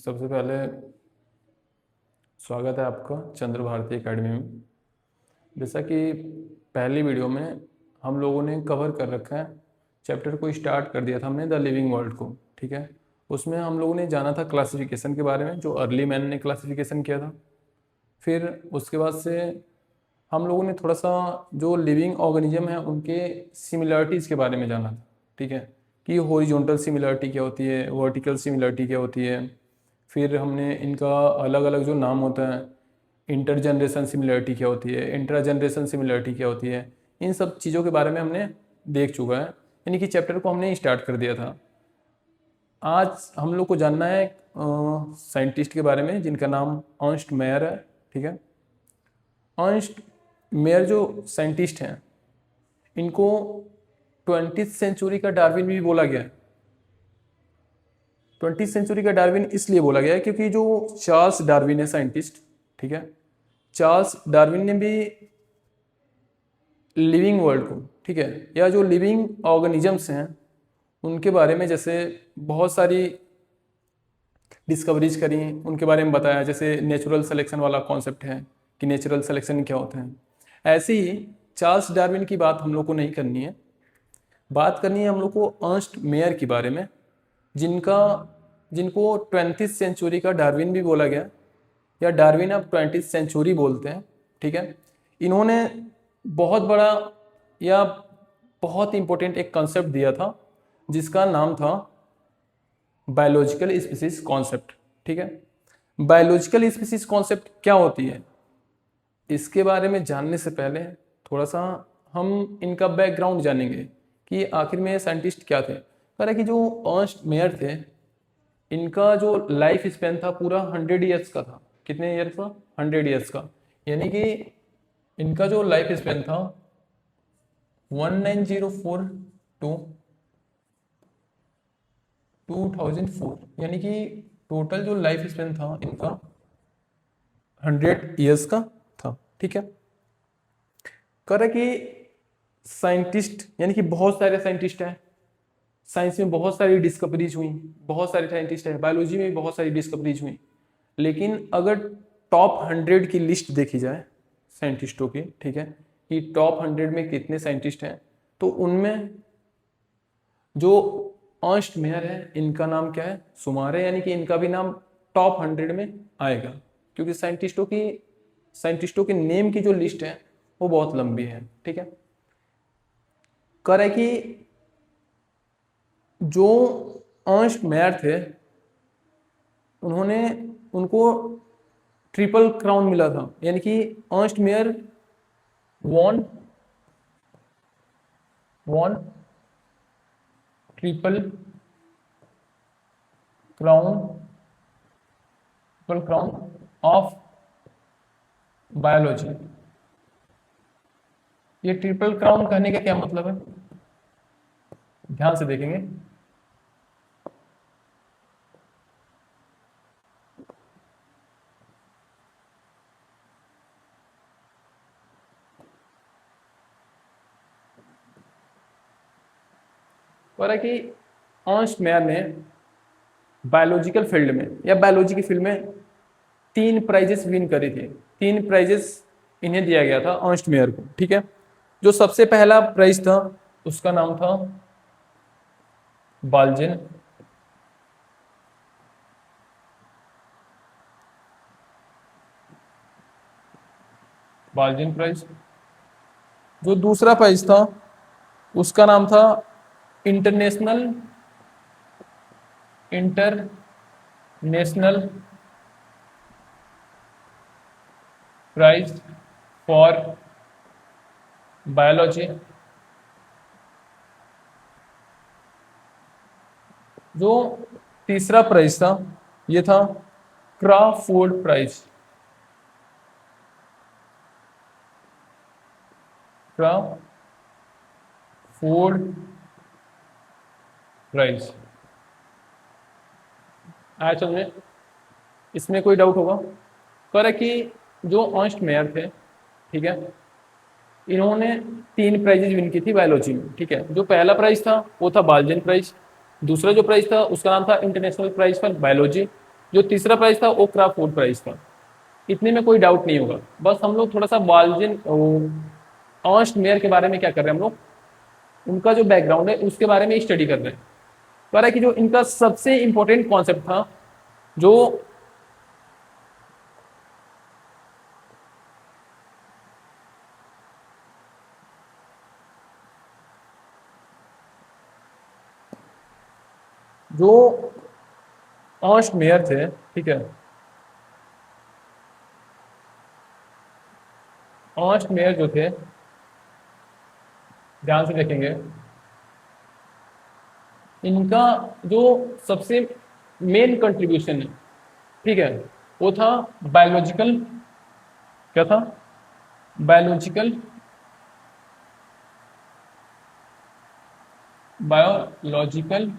सबसे पहले स्वागत है आपका चंद्र भारती एकेडमी में। जैसा कि पहली वीडियो में हम लोगों ने कवर कर रखा है, चैप्टर को स्टार्ट कर दिया था हमने द लिविंग वर्ल्ड को। ठीक है, उसमें हम लोगों ने जाना था क्लासिफिकेशन के बारे में, जो अर्ली मैन ने क्लासिफिकेशन किया था। फिर उसके बाद से हम लोगों ने थोड़ा सा जो लिविंग ऑर्गेनिज्म है उनके सिमिलरिटीज़ के बारे में जाना था। ठीक है, कि हॉरिजॉन्टल सिमिलरिटी क्या होती है, वर्टिकल सिमिलरिटी क्या होती है। फिर हमने इनका अलग अलग जो नाम होता है, इंटर जनरेशन सिमिलरिटी क्या होती है, इंट्रा जनरेशन सिमिलरिटी क्या होती है, इन सब चीज़ों के बारे में हमने देख चुका है। यानी कि चैप्टर को हमने स्टार्ट कर दिया था। आज हम लोग को जानना है साइंटिस्ट के बारे में जिनका नाम अर्नस्ट मेयर है। ठीक है, अर्नस्ट मेयर जो साइंटिस्ट हैं, इनको 20वीं सेंचुरी का डार्विन भी बोला गया है। 20वीं सेंचुरी का डार्विन इसलिए बोला गया है क्योंकि जो चार्ल्स डार्विन है साइंटिस्ट, ठीक है, चार्ल्स डार्विन ने भी लिविंग वर्ल्ड को, ठीक है, या जो लिविंग ऑर्गेनिजम्स हैं उनके बारे में जैसे बहुत सारी डिस्कवरीज करी, उनके बारे में बताया। जैसे नेचुरल सिलेक्शन वाला कॉन्सेप्ट है कि नेचुरल सिलेक्शन क्या होता है। ऐसे ही चार्ल्स डार्विन की बात हम लोग को नहीं करनी है, बात करनी है हम लोग को अर्नस्ट मेयर के बारे में, जिनको 20वीं सेंचुरी का डार्विन भी बोला गया, या डार्विन ऑफ 20वीं सेंचुरी बोलते हैं। ठीक है, इन्होंने बहुत बड़ा या बहुत इंपॉर्टेंट एक कॉन्सेप्ट दिया था जिसका नाम था बायोलॉजिकल स्पीसीज कॉन्सेप्ट। ठीक है, बायोलॉजिकल स्पीसीज कॉन्सेप्ट क्या होती है, इसके बारे में जानने से पहले थोड़ा सा हम इनका बैकग्राउंड जानेंगे कि आखिर में साइंटिस्ट क्या थे। कह रहे कि जो अर्नस्ट मेयर थे, इनका जो लाइफ स्पेन था पूरा 100 ईयर्स का था। कितने ईयर्स का? 100 ईयर्स का। यानी कि इनका जो लाइफ स्पेन था 1904 टू 2004, यानी कि टोटल जो लाइफ स्पेन था इनका 100 ईयर्स का था। ठीक है, कह रहे कि साइंटिस्ट यानी कि बहुत सारे साइंटिस्ट हैं, साइंस में बहुत सारी डिस्कवरीज हुई, बहुत सारे साइंटिस्ट हैं, बायोलॉजी में भी बहुत सारी डिस्कवरीज हुई। लेकिन अगर टॉप 100 की लिस्ट देखी जाए साइंटिस्टों की, ठीक है, कि टॉप 100 में कितने साइंटिस्ट हैं, तो उनमें जो अर्नस्ट मेयर है इनका नाम क्या है? शुमार है, यानी कि इनका भी नाम टॉप 100 में आएगा, क्योंकि साइंटिस्टों के नेम की जो लिस्ट है वो बहुत लंबी है। ठीक है, कह रहे कि जो अर्नस्ट मेयर थे उनको ट्रिपल क्राउन मिला था। यानी कि Ernst Mayr won triple crown of biology. ये ट्रिपल क्राउन कहने का क्या मतलब है, ध्यान से देखेंगे। और है कि अर्नस्ट मेयर ने बायोलॉजिकल फील्ड में या बायोलॉजी की फील्ड में 3 प्राइजेस विन करी थी। 3 प्राइजेस इन्हें दिया गया था अर्नस्ट मेयर को। ठीक है, जो सबसे पहला प्राइज था उसका नाम था बाल्जिन प्राइज। जो दूसरा प्राइज था उसका नाम था इंटरनेशनल प्राइज फॉर बायोलॉजी। जो तीसरा प्राइज था ये था क्राफोर्ड प्राइज। क्राफोर्ड प्राइज आया समझ में? इसमें कोई डाउट होगा? कह रहा कि जो अर्नस्ट मेयर थे, ठीक है, इन्होंने 3 प्राइजेज विन की थी बायोलॉजी में। ठीक है, जो पहला प्राइज था वो था बाल्जिन प्राइज, दूसरा जो प्राइज था उसका नाम था इंटरनेशनल प्राइज फॉर बायोलॉजी, जो तीसरा प्राइज था वो क्राफोर्ड प्राइज था। इतने में कोई डाउट नहीं होगा। बस हम लोग थोड़ा सा बाल्जिन अर्नस्ट मेयर के बारे में क्या कर रहे हैं, हम लोग उनका जो बैकग्राउंड है उसके बारे में स्टडी कर रहे हैं। कह रहा है कि जो इनका सबसे इंपॉर्टेंट कॉन्सेप्ट था, जो जो अर्नस्ट मेयर थे, ठीक है, अर्नस्ट मेयर जो थे, ध्यान से देखेंगे, इनका जो सबसे मेन कंट्रीब्यूशन है, ठीक है, वो था बायोलॉजिकल, क्या था, बायोलॉजिकल, बायोलॉजिकल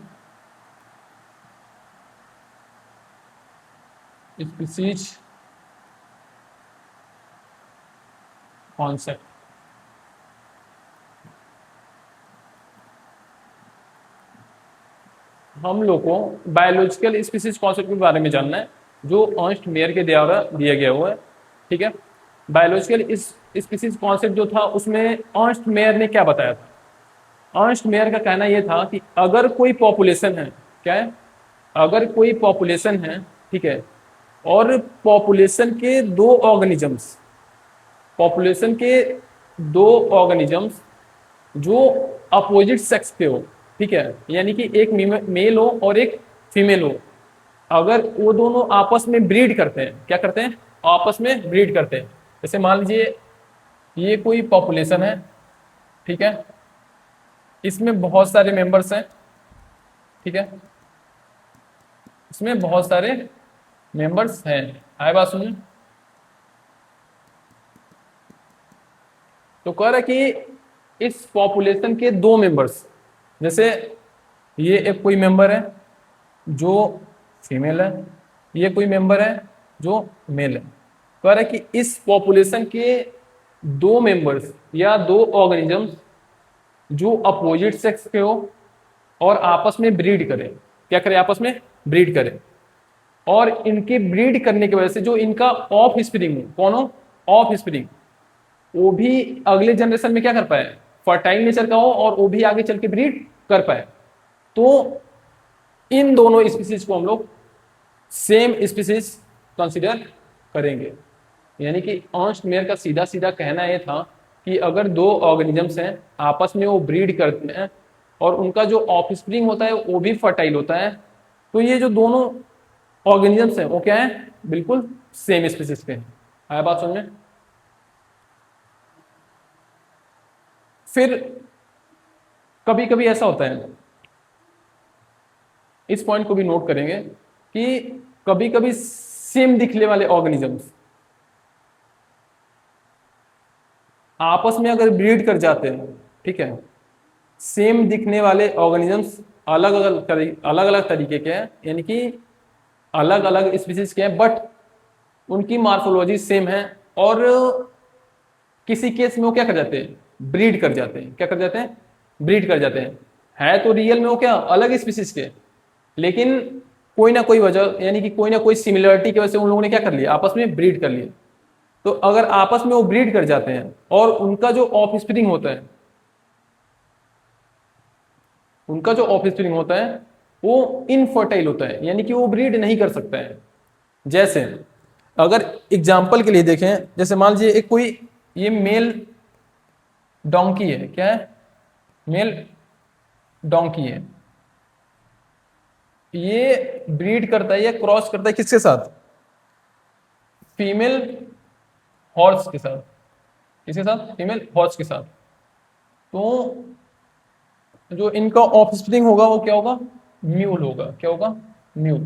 स्पीसीज कॉन्सेप्ट। हम लोग को बायोलॉजिकल स्पीसीज कॉन्सेप्ट के बारे में जानना है, जो अर्नस्ट मेयर के द्वारा दिया गया हुआ है, ठीक है। बायोलॉजिकल स्पीसीज कॉन्सेप्ट जो था उसमें अर्नस्ट मेयर ने क्या बताया था। अर्नस्ट मेयर का कहना यह था कि अगर कोई पॉपुलेशन है, क्या है, अगर कोई पॉपुलेशन है, ठीक है, और पॉपुलेशन के दो ऑर्गेनिजम्स, पॉपुलेशन के दो ऑर्गेनिजम्स जो अपोजिट सेक्स के हो, ठीक है, यानी कि एक मेल हो और एक फीमेल हो, अगर वो दोनों आपस में ब्रीड करते हैं, क्या करते हैं, आपस में ब्रीड करते हैं। जैसे मान लीजिए ये कोई पॉपुलेशन है, ठीक है, इसमें बहुत सारे मेंबर्स हैं, ठीक है, इसमें बहुत सारे मेंबर्स हैं, आए बात सुनिए। तो कह रहा है कि इस पॉपुलेशन के दो मेंबर्स, जैसे ये एक कोई मेंबर है जो फीमेल है, ये कोई मेंबर है जो मेल है। कह रहा है कि इस पॉपुलेशन के दो मेंबर्स या दो ऑर्गेनिजम्स जो अपोजिट सेक्स के हो और आपस में ब्रीड करें, क्या करें, आपस में ब्रीड करें, और इनके ब्रीड करने की वजह से जो इनका ऑफ स्प्रिंग हो, कौन हो, ऑफ स्प्रिंग, वो भी अगले जनरेशन में क्या कर पाए, फर्टाइल नेचर का हो और वो भी आगे चल के ब्रीड कर पाए। तो इन दोनों स्पीसीज को हम लोग सेम स्पीसीज कंसिडर करेंगे। यानी कि अर्नस्ट मेयर का सीधा सीधा कहना यह था कि अगर दो ऑर्गेनिजम्स हैं, आपस में वो ब्रीड करते हैं और उनका जो ऑफस्प्रिंग होता है वो भी फर्टाइल होता है, तो ये जो दोनों ऑर्गेनिजम्स हैं वो क्या है, बिल्कुल सेम स्पीसीज के हैं। आया बात समझ में। फिर कभी कभी ऐसा होता है, इस पॉइंट को भी नोट करेंगे, कि कभी कभी सेम दिखने वाले ऑर्गेनिजम्स आपस में अगर ब्रीड कर जाते हैं, ठीक है, सेम दिखने वाले ऑर्गेनिजम्स अलग अलग तरीके के हैं, यानी कि अलग अलग स्पीसीज के हैं, बट उनकी मार्फोलॉजी सेम है, और किसी केस में वो क्या कर जाते हैं, ब्रीड कर जाते हैं, क्या कर जाते हैं, ब्रीड कर जाते हैं। है तो रियल में वो क्या अलग स्पीसीज के, लेकिन कोई ना कोई वजह, यानी कि कोई ना कोई सिमिलरिटी की वजह से उन लोगों ने क्या कर लिया, आपस में ब्रीड कर लिया। तो अगर आपस में वो ब्रीड कर जाते हैं और उनका जो ऑफ स्प्रिंग होता है, उनका जो ऑफ स्प्रिंग होता है वो इनफर्टाइल होता है, यानी कि वो ब्रीड नहीं कर सकता है। जैसे अगर एग्जाम्पल के लिए देखें, जैसे मान लीजिए एक कोई ये मेल डोंकी है, क्या है, मेल डोंकी है, ये ब्रीड करता है या क्रॉस करता है किसके साथ, फीमेल हॉर्स के साथ, किसके साथ, फीमेल हॉर्स के साथ। तो जो इनका ऑफस्प्रिंग होगा वो क्या होगा, म्यूल होगा, क्या होगा, म्यूल।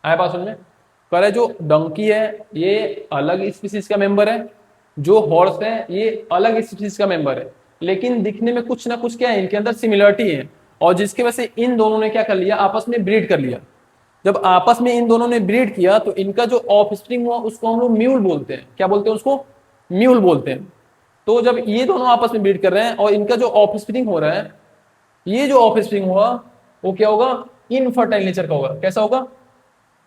आया बात समझ में। कह रहा है जो डंकी है ये अलग स्पीसीज का मेंबर है, जो हॉर्स है ये अलग स्पीसीज का मेंबर है, लेकिन दिखने में कुछ ना कुछ क्या है, इनके अंदर सिमिलरिटी है, और जिसकी वजह से इन दोनों ने क्या कर लिया, आपस में ब्रीड कर लिया। जब आपस में इन दोनों ने ब्रीड किया तो इनका जो ऑफ स्प्रिंग हुआ उसको हम लोग म्यूल बोलते हैं, क्या बोलते हैं उसको, म्यूल बोलते हैं। तो जब ये दोनों आपस में ब्रीड कर रहे हैं और इनका जो ऑफ स्प्रिंग हो रहा है, ये जो ऑफ स्प्रिंग हुआ वो क्या होगा, इनफर्टाइल नेचर का होगा, कैसा होगा,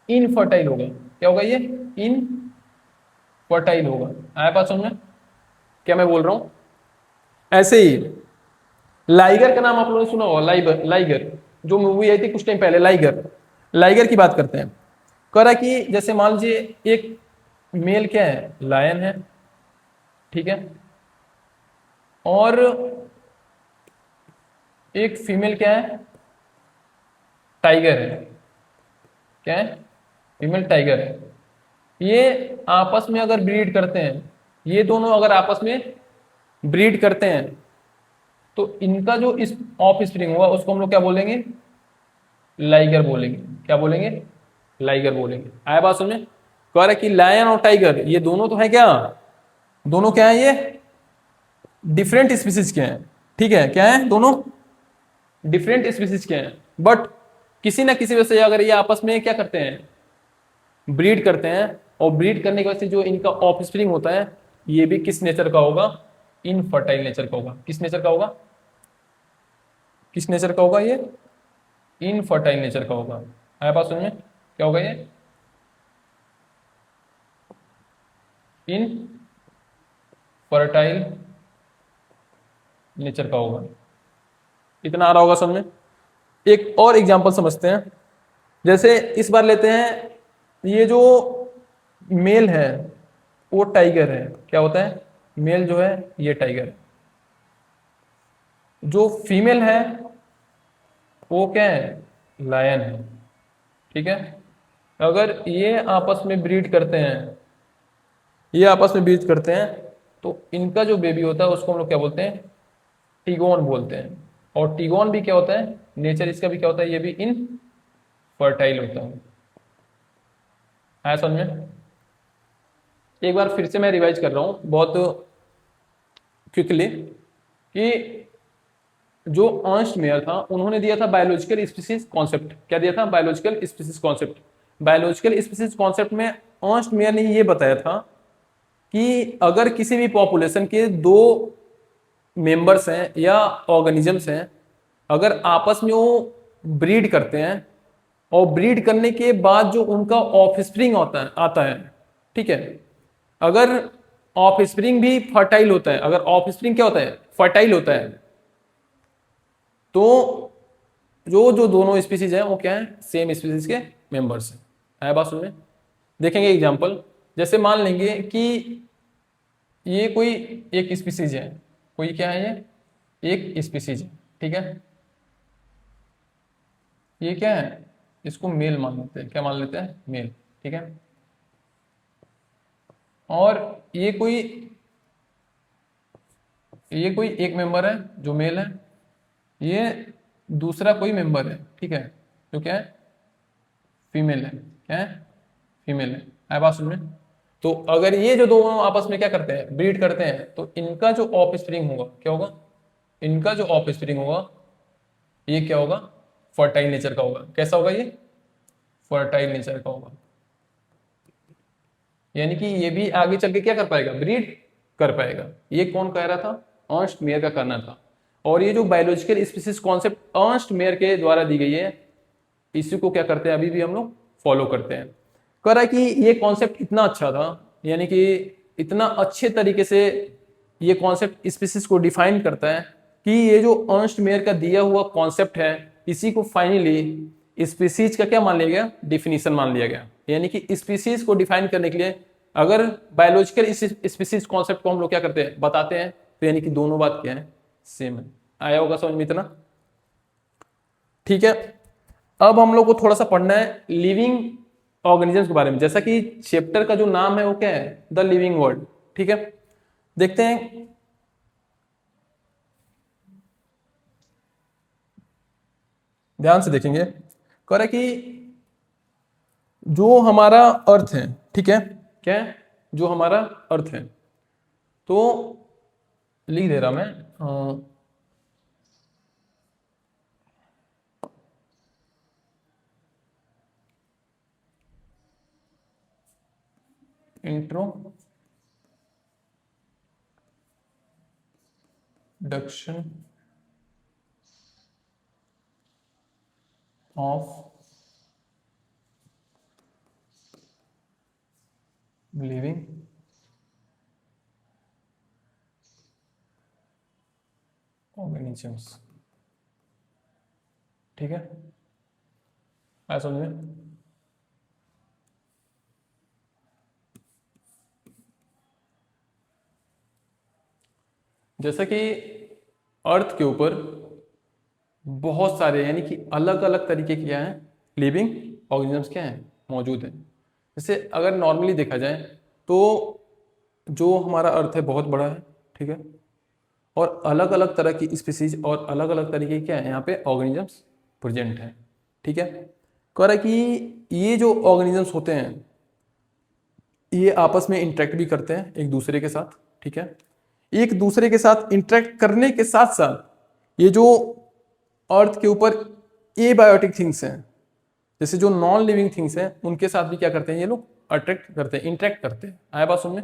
इनफर्टाइल होगा। क्या होगा ये? इनफर्टाइल होगा। आया बात समझ में क्या मैं बोल रहा हूं? ऐसे ही लाइगर का नाम आप लोगों ने सुना होगा, लाइगर, लाइगर जो मूवी आई थी कुछ टाइम पहले, लाइगर। लाइगर की बात करते हैं। कह रहा है कि जैसे मान लीजिए एक मेल क्या है, लायन है, ठीक है, और एक फीमेल क्या है, टाइगर है। क्या है? फीमेल टाइगर है। ये आपस में अगर ब्रीड करते हैं, ये दोनों अगर आपस में ब्रीड करते हैं, तो इनका जो इस ऑफ स्प्रिंग होगा उसको हम लोग क्या बोलेंगे? लाइगर बोलेंगे। क्या बोलेंगे? लाइगर बोलेंगे। आया बात समझ में? कह रहा है कि लायन और टाइगर ये दोनों तो है क्या, दोनों क्या है, ये डिफरेंट स्पीसीज के हैं। ठीक है, क्या है? दोनों डिफरेंट स्पीसीज के हैं, बट किसी ना किसी वजह से अगर ये आपस में क्या करते हैं, ब्रीड करते हैं, और ब्रीड करने की वजह से जो इनका ऑफस्प्रिंग होता है, ये भी किस नेचर का होगा? इनफर्टाइल नेचर का होगा। किस नेचर का होगा? किस नेचर का होगा ये? इनफर्टाइल नेचर का होगा। आया बात समझ में? क्या होगा ये? इनफर्टाइल नेचर का होगा। इतना आ रहा होगा समझ में? एक और एग्जांपल समझते हैं। जैसे इस बार लेते हैं, ये जो मेल है वो टाइगर है। क्या होता है? मेल जो है ये टाइगर है। जो फीमेल है वो क्या है? लायन है। ठीक है। अगर ये आपस में ब्रीड करते हैं, ये आपस में ब्रीड करते हैं, तो इनका जो बेबी होता है उसको हम लोग क्या बोलते हैं? टिगोन बोलते हैं। और टिगोन भी क्या होता है, नेचर इसका भी क्या होता है, ये भी इन फर्टाइल होता है। आया समझ में? एक बार फिर से मैं रिवाइज कर रहा हूं बहुत क्विकली, कि जो अर्नस्ट मेयर था उन्होंने दिया था बायोलॉजिकल स्पीसीज कॉन्सेप्ट। क्या दिया था? Biological species concept. Biological species concept में अर्नस्ट मेयर ने ये बताया था कि अगर किसी भी पॉपुलेशन के दो मेंबर्स हैं या ऑर्गेनिजम्स हैं, अगर आपस में वो ब्रीड करते हैं, और ब्रीड करने के बाद जो उनका ऑफस्प्रिंग आता है, ठीक है, अगर ऑफस्प्रिंग भी फर्टाइल होता है, अगर ऑफस्प्रिंग क्या होता है, फर्टाइल होता है, तो जो जो दोनों स्पीसीज हैं वो क्या है, सेम स्पीसीज के मेंबर्स हैं। है बात सुन में? देखेंगे एग्जांपल। जैसे मान लेंगे कि ये कोई एक स्पीसीज है, कोई क्या है, ये एक स्पीसीज है, ठीक है। ये क्या है, इसको मेल मान लेते हैं। क्या मान लेते हैं? मेल, ठीक है। और ये कोई एक मेंबर है जो मेल है, ये दूसरा कोई मेंबर है, ठीक है, जो क्या है, फीमेल है। क्या है? फीमेल है। है बात समझ में? तो अगर ये जो दोनों आपस में क्या करते हैं, ब्रीड करते हैं, तो इनका जो ऑफ स्प्रिंग होगा क्या होगा, इनका जो ऑफ स्प्रिंग होगा ये क्या होगा, फर्टाइल नेचर का होगा। कैसा होगा ये? फर्टाइल नेचर का होगा। यानी कि ये भी आगे चल के क्या कर पाएगा, ब्रीड कर पाएगा। ये कौन कह रहा था? अर्नस्ट मेयर का कहना था। और ये जो biological species concept Ernst Mayr के द्वारा दी गई है, इसी को क्या करते हैं, अभी भी हम लोग फॉलो करते हैं। कह रहा है कि ये कॉन्सेप्ट इतना अच्छा था, यानी कि इतना अच्छे तरीके से ये कॉन्सेप्ट स्पीसीज को डिफाइन करता है, कि ये जो अर्नस्ट मेयर का दिया हुआ कॉन्सेप्ट है, इसी को फाइनली स्पीसीज का क्या मान लिया गया, डिफिनीशन मान लिया गया। यानी कि स्पीसीज को डिफाइन करने के लिए अगर बायोलॉजिकल स्पीसीज कॉन्सेप्ट को हम लोग क्या करते हैं, बताते हैं, तो यानी कि दोनों बात क्या है, सेम है। आया होगा समझ में इतना? ठीक है। अब हम लोग को थोड़ा सा पढ़ना है लिविंग ऑर्गेनिजम्स के बारे में। जैसा कि चैप्टर का जो नाम है वो क्या है, द लिविंग वर्ल्ड, ठीक है। देखते हैं। ध्यान से देखेंगे। कह रहा है कि जो हमारा अर्थ है, ठीक है, क्या है, जो हमारा अर्थ है, तो लिख दे रहा मैं, इंट्रोडक्शन ऑफ लिविंग ऑर्गेनिजम्स। ठीक है, आया समझ में? जैसा कि अर्थ के ऊपर बहुत सारे यानी कि अलग अलग तरीके के क्या हैं, लिविंग ऑर्गेनिजम्स क्या हैं, मौजूद हैं। जैसे अगर नॉर्मली देखा जाए तो जो हमारा अर्थ है बहुत बड़ा है, ठीक है, और अलग अलग तरह की स्पीसीज और अलग अलग तरीके के क्या है यहाँ पे ऑर्गेनिजम्स प्रेजेंट हैं। ठीक है, कह रहा है कि ये जो ऑर्गेनिजम्स होते हैं ये आपस में इंटरेक्ट भी करते हैं एक दूसरे के साथ। ठीक है, एक दूसरे के साथ इंटरेक्ट करने के साथ साथ ये जो अर्थ के ऊपर एबायोटिक थिंग्स हैं, जैसे जो नॉन लिविंग थिंग्स हैं, उनके साथ भी क्या करते हैं ये लोग, अट्रैक्ट करते हैं, इंटरेक्ट करते हैं। आया बात सुनने?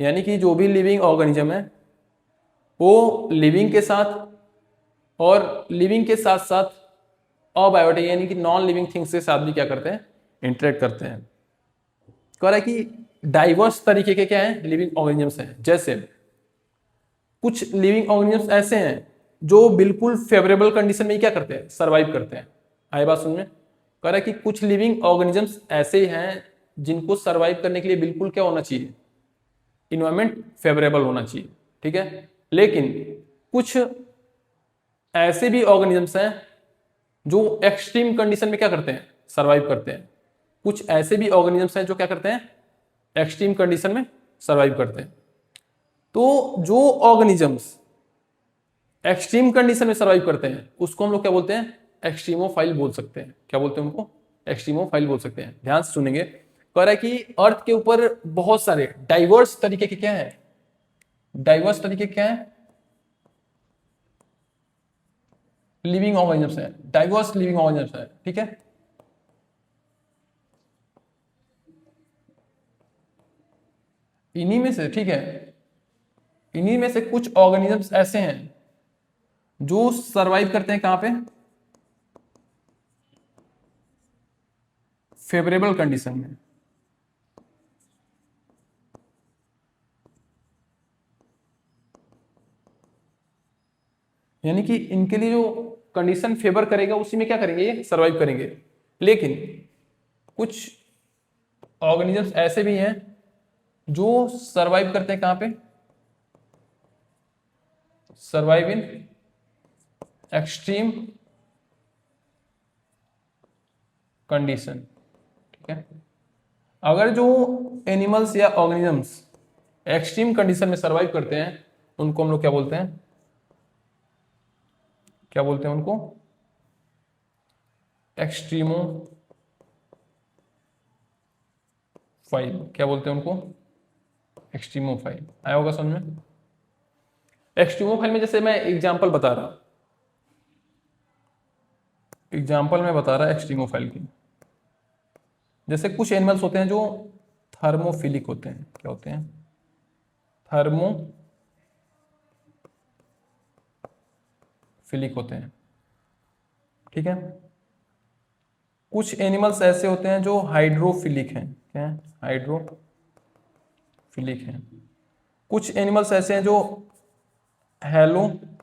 यानी कि जो भी लिविंग ऑर्गेनिज्म है वो लिविंग के साथ और लिविंग के साथ साथ अबायोटिक यानी कि नॉन लिविंग थिंग्स के साथ भी क्या करते हैं, इंटरेक्ट करते हैं। कह रहा है कि डाइवर्स तरीके के क्या हैं, लिविंग ऑर्गेनिजम्स हैं। जैसे कुछ लिविंग ऑर्गेनिजम्स ऐसे हैं जो बिल्कुल फेवरेबल कंडीशन में ही क्या करते हैं, सर्वाइव करते हैं। आए बात सुन में? कह रहा है कि कुछ लिविंग ऑर्गेनिजम्स ऐसे हैं जिनको सर्वाइव करने के लिए बिल्कुल क्या होना चाहिए, इन्वायरमेंट फेवरेबल होना चाहिए। ठीक है, लेकिन कुछ ऐसे भी ऑर्गेनिजम्स हैं जो एक्सट्रीम कंडीशन में क्या करते हैं, सर्वाइव करते हैं। कुछ ऐसे भी ऑर्गेनिजम्स हैं जो क्या करते हैं, एक्सट्रीम कंडीशन में सर्वाइव करते हैं। तो जो ऑर्गेनिजम्स एक्सट्रीम कंडीशन में सर्वाइव करते हैं उसको हम लोग क्या बोलते हैं, एक्सट्रीमोफाइल बोल सकते हैं। क्या बोलते हैं उनको, एक्सट्रीमोफाइल बोल सकते हैं। ध्यान से सुनेंगे, कह रहा है कि अर्थ के ऊपर बहुत सारे डाइवर्स तरीके के क्या है, डाइवर्स तरीके क्या है, लिविंग ऑर्गेनिजम्स है, डाइवर्स लिविंग ऑर्गेनिजम्स है। ठीक है, इन्हीं में से, ठीक है, इन्हीं में से कुछ ऑर्गेनिजम्स ऐसे हैं जो सरवाइव करते हैं कहां पे, फेवरेबल कंडीशन में। यानी कि इनके लिए जो कंडीशन फेवर करेगा उसी में क्या करेंगे, ये सरवाइव करेंगे। लेकिन कुछ ऑर्गेनिजम्स ऐसे भी हैं जो सरवाइव करते हैं कहां पे, सर्वाइव इन एक्सट्रीम कंडीशन। ठीक है, अगर जो एनिमल्स या ऑर्गेनिजम्स एक्सट्रीम कंडीशन में सर्वाइव करते हैं उनको हम लोग क्या बोलते हैं, क्या बोलते हैं उनको, एक्सट्रीमोफाइल। क्या बोलते हैं उनको, एक्सट्रीमोफाइल। आया होगा समझ में? एक्सट्रीमोफाइल में जैसे मैं एग्जांपल बता रहा, एग्जांपल में बता रहा एक्सट्रीमोफाइल की। जैसे कुछ एनिमल्स होते हैं जो थर्मोफिलिक होते हैं। क्या होते हैं, थर्मोफिलिक होते हैं। ठीक है, कुछ एनिमल्स ऐसे होते हैं जो हाइड्रोफिलिक हैं। क्या है, हाइड्रोफिलिक हैं। कुछ एनिमल्स ऐसे हैं जो हेलोफिलिक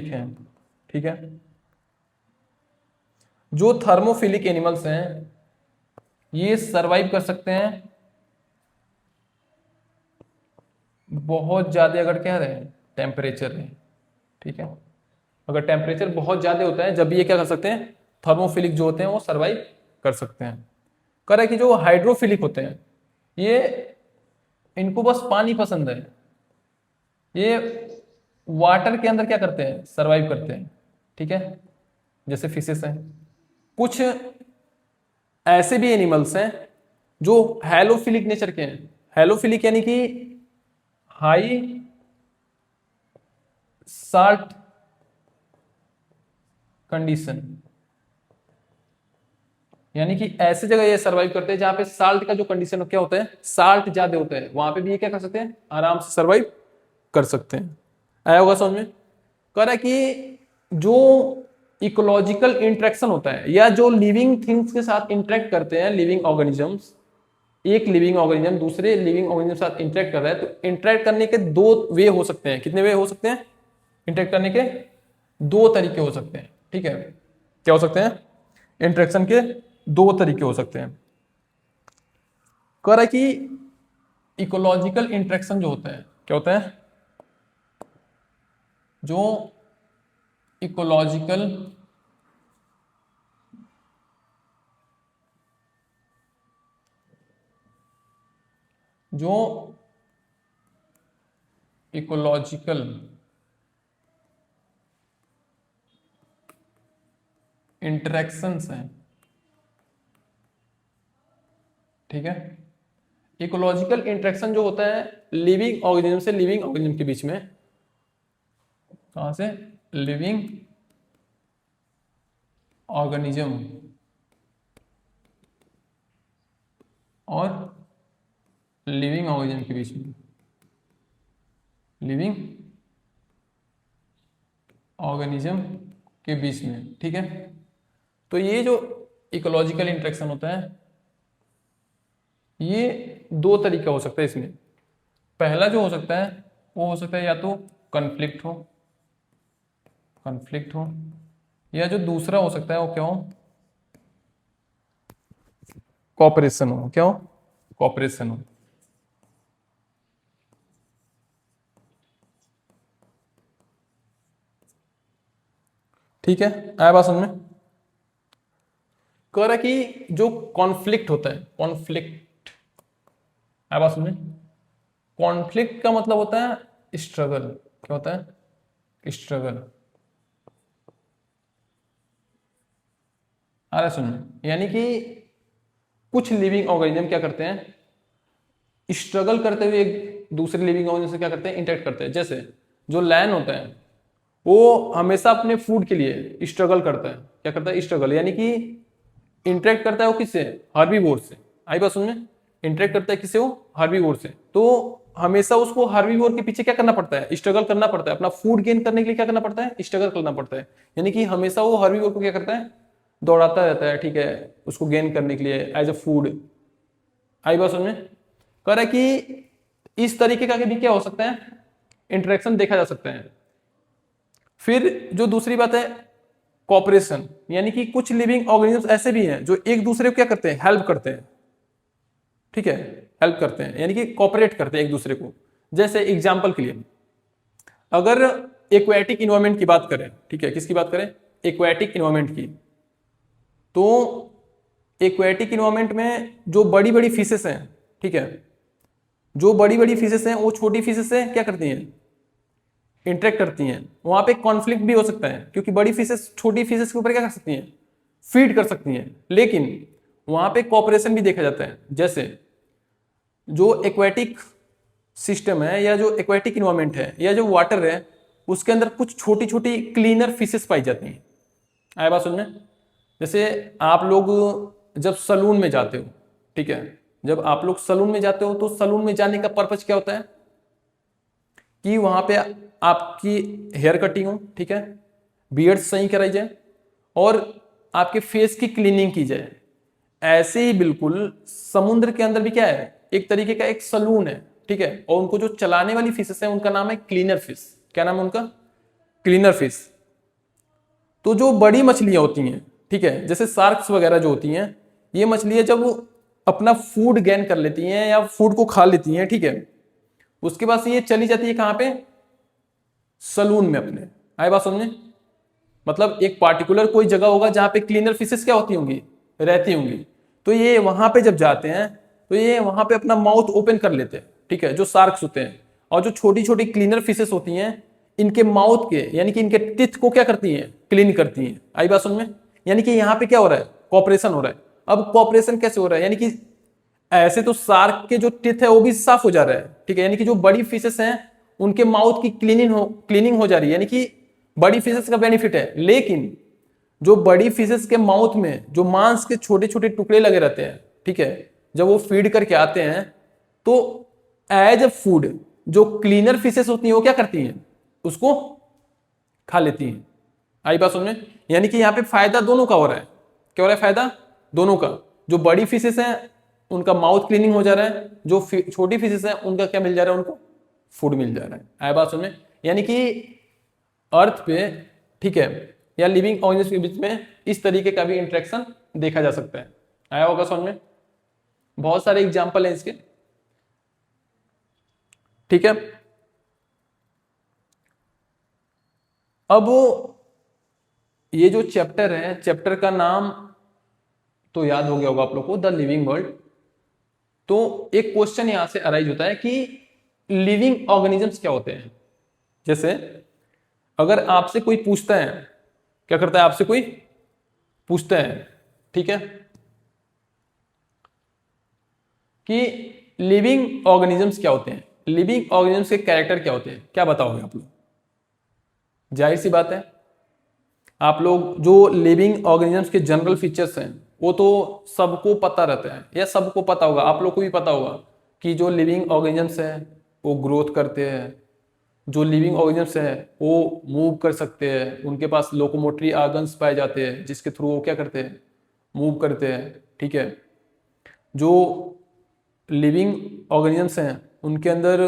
हैं। ठीक है, जो थर्मोफिलिक एनिमल्स हैं ये सरवाइव कर सकते हैं बहुत ज्यादा, अगर क्या रहे, टेम्परेचर रहे। ठीक है, अगर टेम्परेचर बहुत ज्यादा होता है जब भी ये क्या कर सकते हैं, थर्मोफिलिक जो होते हैं वो सरवाइव कर सकते हैं। कह रहा है कि जो हाइड्रोफिलिक होते हैं ये, इनको बस पानी पसंद है, ये वाटर के अंदर क्या करते हैं, सरवाइव करते हैं। ठीक है, जैसे फिशेस हैं। कुछ ऐसे भी एनिमल्स हैं जो हेलोफिलिक नेचर के हैं। हेलोफिलिक यानी कि हाई साल्ट कंडीशन, यानी कि ऐसे जगह ये सरवाइव करते हैं जहां पे साल्ट का जो कंडीशन क्या होता है, साल्ट ज्यादा होता है, वहां पे भी ये क्या कर सकते हैं, आराम से सरवाइव कर सकते हैं। आया होगा समझ में? कह रहा है कि जो इकोलॉजिकल इंटरेक्शन होता है या जो लिविंग थिंग्स के साथ इंटरेक्ट करते हैं लिविंग ऑर्गेनिजम्स, एक लिविंग ऑर्गेनिज्म दूसरे लिविंग ऑर्गेनिज्म के साथ इंटरेक्ट कर रहा है, तो इंटरेक्ट करने के दो वे हो सकते हैं। कितने वे हो सकते हैं? इंटरेक्ट करने के दो तरीके हो सकते हैं। ठीक है, क्या हो सकते हैं? इंटरेक्शन के दो तरीके हो सकते हैं। कह रहा है कि इकोलॉजिकल इंटरेक्शन जो होता है, क्या होता है? जो इकोलॉजिकल जो इकोलॉजिकल इंटरेक्शंस हैं, ठीक है, इकोलॉजिकल इंटरेक्शन जो होता है लिविंग ऑर्गेनिज्म से लिविंग ऑर्गेनिज्म के बीच में, कहां से? लिविंग ऑर्गेनिज्म और लिविंग ऑर्गेनिज्म के बीच में, लिविंग ऑर्गेनिज्म के बीच में, ठीक है। तो ये जो इकोलॉजिकल इंटरेक्शन होता है, ये दो तरीका हो सकता है इसमें। पहला जो हो सकता है वो हो सकता है या तो कॉन्फ्लिक्ट हो, या जो दूसरा हो सकता है वो क्या हो? कॉपरेशन हो। क्या हो? कॉपरेशन हो। ठीक है, आया बात समझ में? कह रहा है कि जो कॉन्फ्लिक्ट होता है, कॉन्फ्लिक्ट, आया बात समझ में? कॉन्फ्लिक्ट का मतलब होता है स्ट्रगल। क्या होता है? स्ट्रगल। आ रहा है सुनने? यानी कि कुछ लिविंग ऑर्गेनिज्म क्या करते हैं? स्ट्रगल करते हुए एक दूसरे लिविंग ऑर्गेनिज्म से क्या करते हैं? इंटरेक्ट करते हैं। जैसे जो लायन होता है वो हमेशा अपने फूड के लिए स्ट्रगल करता है। क्या करता है? स्ट्रगल। यानी कि इंटरेक्ट करता है वो किससे? हार्बीवोर से। आई बात समझ में? इंटरेक्ट करता है किससे? वो हार्बीवोर से। तो हमेशा उसको हार्बीवोर के पीछे क्या करना पड़ता है? स्ट्रगल करना पड़ता है। अपना फूड गेन करने के लिए क्या करना पड़ता है? स्ट्रगल करना पड़ता है। यानी कि हमेशा वो हार्बीवोर को क्या करता है? दौड़ाता रहता है, ठीक है, उसको गेन करने के लिए एज अ फूड। आई बात समझ में? कह रहा है कि इस तरीके का भी क्या हो सकता है? इंटरेक्शन देखा जा सकता है। फिर जो दूसरी बात है कॉपरेशन, यानी कि कुछ लिविंग ऑर्गेनिज्म ऐसे भी हैं जो एक दूसरे को क्या करते हैं? हेल्प करते हैं। ठीक है, हेल्प करते हैं यानी कि कॉपरेट करते हैं एक दूसरे को। जैसे एग्जांपल के लिए अगर एक्वेटिक इन्वायरमेंट की बात करें, ठीक है, किसकी बात करें? एक्वेटिक इन्वायरमेंट की। तो एक्वेटिक इन्वायरमेंट में जो बड़ी बड़ी फिशेस हैं, ठीक है, जो बड़ी बड़ी फिशेस हैं वो छोटी फिशेस से क्या करती हैं? इंटरेक्ट करती हैं। वहां पे कॉन्फ्लिक्ट भी हो सकता है क्योंकि बड़ी फिशेस छोटी फिशेस के ऊपर क्या कर सकती हैं? फीड कर सकती हैं। लेकिन वहां पे कॉपरेशन भी देखा जाता है। जैसे जो एक्वेटिक सिस्टम है या जो एक्वेटिक इन्वायरमेंट है या जो वाटर है उसके अंदर कुछ छोटी छोटी क्लीनर फिशेस पाई जाती हैं। आया बात समझ में? जैसे आप लोग जब सलून में जाते हो, ठीक है, जब आप लोग सलून में जाते हो तो सलून में जाने का पर्पज क्या होता है? कि वहां पे आपकी हेयर कटिंग हो, ठीक है, बियर्ड सही कराई जाए और आपके फेस की क्लीनिंग की जाए। ऐसे ही बिल्कुल समुद्र के अंदर भी क्या है? एक तरीके का एक सलून है, ठीक है, और उनको जो चलाने वाली फिशेस है उनका नाम है क्लीनर फिश। क्या नाम है उनका? Cleaner fish. तो जो बड़ी मछलियां होती हैं, ठीक है, जैसे शार्क्स वगैरह जो होती हैं, ये मछलियां जब अपना फूड गेन कर लेती हैं या फूड को खा लेती हैं, ठीक है, उसके बाद ये चली जाती है कहां पे? सलून में अपने। आए बात समझे? मतलब एक पार्टिकुलर कोई जगह होगा जहां पे क्लीनर फिशेस क्या होती होंगी? रहती होंगी। तो ये वहां पे जब जाते हैं तो ये वहां पे अपना माउथ ओपन कर लेते हैं, ठीक है, जो शार्क्स होते हैं। और जो छोटी छोटी क्लीनर फिशेस होती हैं इनके माउथ के यानी कि इनके टिथ को क्या करती हैं? क्लीन करती हैं। आई बात समझ में? यानी कि यहाँ पे क्या हो रहा है? कॉपरेशन हो रहा है। अब कॉपरेशन कैसे हो रहा है? यानी कि ऐसे तो शार्क के जो टिथ है वो भी साफ हो जा रहा है, ठीक है, यानी कि जो बड़ी फिशेस हैं उनके माउथ की क्लीनिंग हो जा रही है, यानी कि बड़ी फिशेस का बेनिफिट है। लेकिन जो बड़ी फिशेस के माउथ में जो मांस के छोटे छोटे टुकड़े लगे रहते हैं, ठीक है, जब वो फीड करके आते हैं तो एज अ फूड जो क्लीनर फिशेस होती हैं वो क्या करती हैं? उसको खा लेती हैं। आई बात समझ में? यानी कि यहाँ पे फायदा दोनों का हो रहा है। क्या हो रहा है? फायदा दोनों का। जो बड़ी फिशेस हैं उनका माउथ क्लीनिंग हो जा रहा है, जो छोटी फिशेस है उनका क्या मिल जा रहा है, उनको फूड मिल जा रहा है। आया बात समझ में? यानी कि अर्थ पे, ठीक है, या लिविंग ऑर्गेनिज्म के बीच में इस तरीके का भी इंटरेक्शन देखा जा सकता है। आया होगा समझ में? बहुत सारे एग्जाम्पल हैं इसके, ठीक है। अब ये जो चैप्टर है, चैप्टर का नाम तो याद हो गया होगा आप लोग को, द लिविंग वर्ल्ड। तो एक क्वेश्चन यहां से अराइज होता है कि लिविंग ऑर्गेनिजम्स क्या होते हैं। जैसे अगर आपसे कोई पूछता है, क्या करता है, आपसे कोई पूछता है, ठीक है, कि लिविंग ऑर्गेनिजम्स क्या होते हैं, लिविंग ऑर्गेनिजम्स के कैरेक्टर क्या होते हैं, क्या बताओगे आप लोग? जाहिर सी बात है, आप लोग जो लिविंग ऑर्गेनिजम्स के जनरल फीचर्स हैं वो तो सबको पता रहता है, या सबको पता होगा, आप लोग को भी पता होगा कि जो लिविंग ऑर्गेनिजम्स हैं वो ग्रोथ करते हैं, जो लिविंग ऑर्गेनिजम्स हैं वो मूव कर सकते हैं, उनके पास लोकोमोटरी ऑर्गन्स पाए जाते हैं जिसके थ्रू वो क्या करते हैं, मूव करते हैं, ठीक है। जो लिविंग ऑर्गेनिजम्स हैं उनके अंदर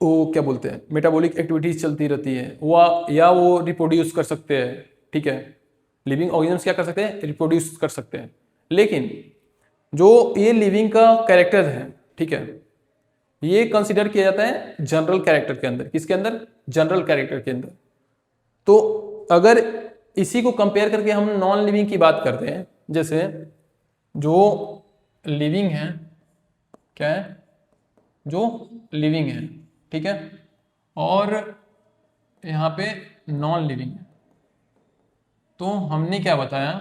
वो क्या बोलते हैं, मेटाबॉलिक एक्टिविटीज चलती रहती है, वो या वो रिप्रोड्यूस कर सकते हैं, ठीक है। लिविंग ऑर्गेनिजम्स क्या कर सकते हैं, रिप्रोड्यूस कर सकते हैं। लेकिन जो ये लिविंग का कैरेक्टर है, ठीक है, ये कंसिडर किया जाता है जनरल कैरेक्टर के अंदर। किसके अंदर? जनरल कैरेक्टर के अंदर। तो अगर इसी को कंपेयर करके हम नॉन लिविंग की बात करते हैं, जैसे जो लिविंग है, क्या है, जो लिविंग है, ठीक है, और यहाँ पे नॉन लिविंग है, तो हमने क्या बताया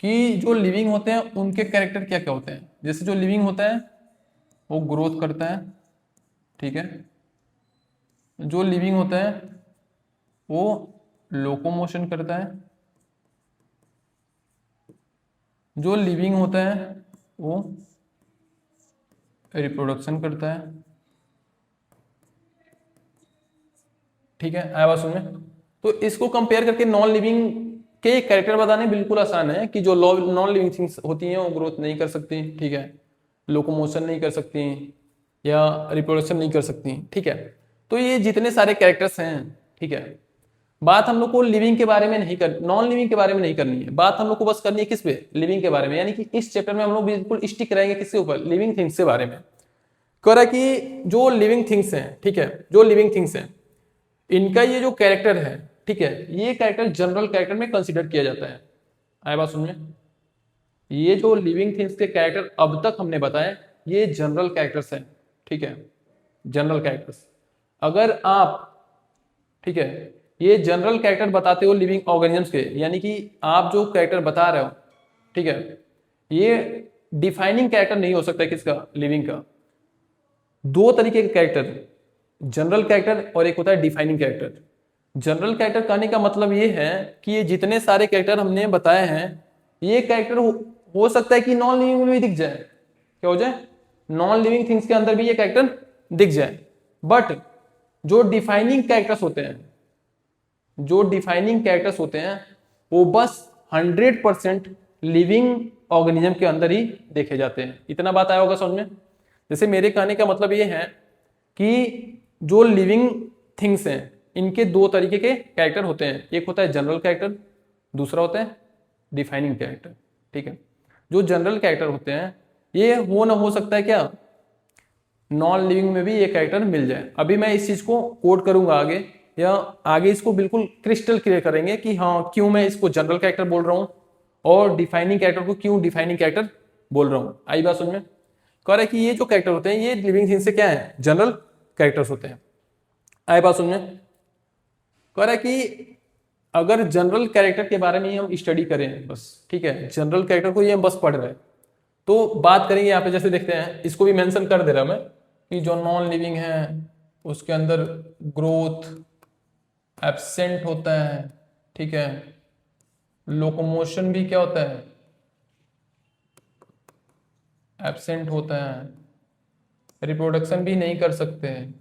कि जो लिविंग होते हैं उनके कैरेक्टर क्या क्या होते हैं। जैसे जो लिविंग होता है वो ग्रोथ करता है, ठीक है, जो लिविंग होता है वो लोकोमोशन करता है, जो लिविंग होता है वो रिप्रोडक्शन करता है, ठीक है। आया बात समझ में? तो इसको कंपेयर करके नॉन लिविंग के कैरेक्टर बताने बिल्कुल आसान है कि जो नॉन लिविंग थिंग्स होती हैं वो ग्रोथ नहीं कर सकती, ठीक है, लोकोमोशन नहीं कर सकती या रिप्रोडक्शन नहीं कर सकती, ठीक है। तो ये जितने सारे कैरेक्टर्स हैं, ठीक है, बात हम लोग को लिविंग के बारे में नहीं कर, नॉन लिविंग के बारे में नहीं करनी है, बात हम लोग को बस करनी है किस पे, लिविंग के बारे में। यानी कि इस चैप्टर में हम लोग बिल्कुल स्टिक रहेंगे किसके ऊपर, लिविंग थिंग्स के बारे में। कह रहा है कि जो लिविंग थिंग्स हैं, ठीक है, जो लिविंग थिंग्स हैं इनका ये जो कैरेक्टर है, ठीक है, ये कैरेक्टर जनरल कैरेक्टर में कंसिडर किया जाता है। आया बात सुन में? ये जो लिविंग थिंग्स के कैरेक्टर अब तक हमने बताए ये जनरल कैरेक्टर्स हैं, ठीक है, जनरल कैरेक्टर्स। अगर आप, ठीक है, ये जनरल कैरेक्टर बताते हो लिविंग ऑर्गेनिजम्स के, यानी कि आप जो कैरेक्टर बता रहे हो, ठीक है, ये डिफाइनिंग कैरेक्टर नहीं हो सकता किसका, लिविंग का। दो तरीके के कैरेक्टर, जनरल कैरेक्टर और एक होता है डिफाइनिंग कैरेक्टर। जनरल कैरेक्टर कहने का मतलब ये है कि ये जितने सारे कैरेक्टर हमने बताए हैं ये कैरेक्टर हो सकता है कि नॉन लिविंग में भी दिख जाए, क्या हो जाए, नॉन लिविंग थिंग्स के अंदर भी ये कैरेक्टर दिख जाए। बट जो डिफाइनिंग कैरेक्टर्स होते हैं, जो डिफाइनिंग कैरेक्टर्स होते हैं वो बस 100% लिविंग ऑर्गेनिज्म के अंदर ही देखे जाते हैं। इतना बात आया होगा समझ में? जैसे मेरे कहने का मतलब ये है कि जो लिविंग थिंग्स हैं इनके दो तरीके के कैरेक्टर होते हैं, एक होता है जनरल कैरेक्टर, दूसरा होता है डिफाइनिंग कैरेक्टर, ठीक है। जो जनरल कैरेक्टर होते हैं ये हो ना हो सकता है क्या, नॉन लिविंग में भी ये कैरेक्टर मिल जाए। अभी मैं इस चीज को कोड करूंगा आगे, या आगे इसको बिल्कुल क्रिस्टल क्लियर करेंगे कि हाँ क्यों मैं इसको जनरल कैरेक्टर बोल रहा हूँ और डिफाइनिंग कैरेक्टर को क्यों डिफाइनिंग कैरेक्टर बोल रहा हूँ। आई बात समझ में? कह रहा है कि ये जो कैरेक्टर होते हैं ये लिविंग थिंग से क्या है, जनरल कैरेक्टर्स होते हैं। आई बात समझ में? कह रहा है कि अगर जनरल कैरेक्टर के बारे में हम स्टडी करें बस, ठीक है, जनरल कैरेक्टर को ये हम बस पढ़ रहे हैं, तो बात करेंगे यहाँ पे, जैसे देखते हैं, इसको भी मेंशन कर दे रहा मैं कि जो नॉन लिविंग है उसके अंदर ग्रोथ एब्सेंट होता है, ठीक है, लोकोमोशन भी क्या होता है, एब्सेंट होता है, रिप्रोडक्शन भी नहीं कर सकते हैं,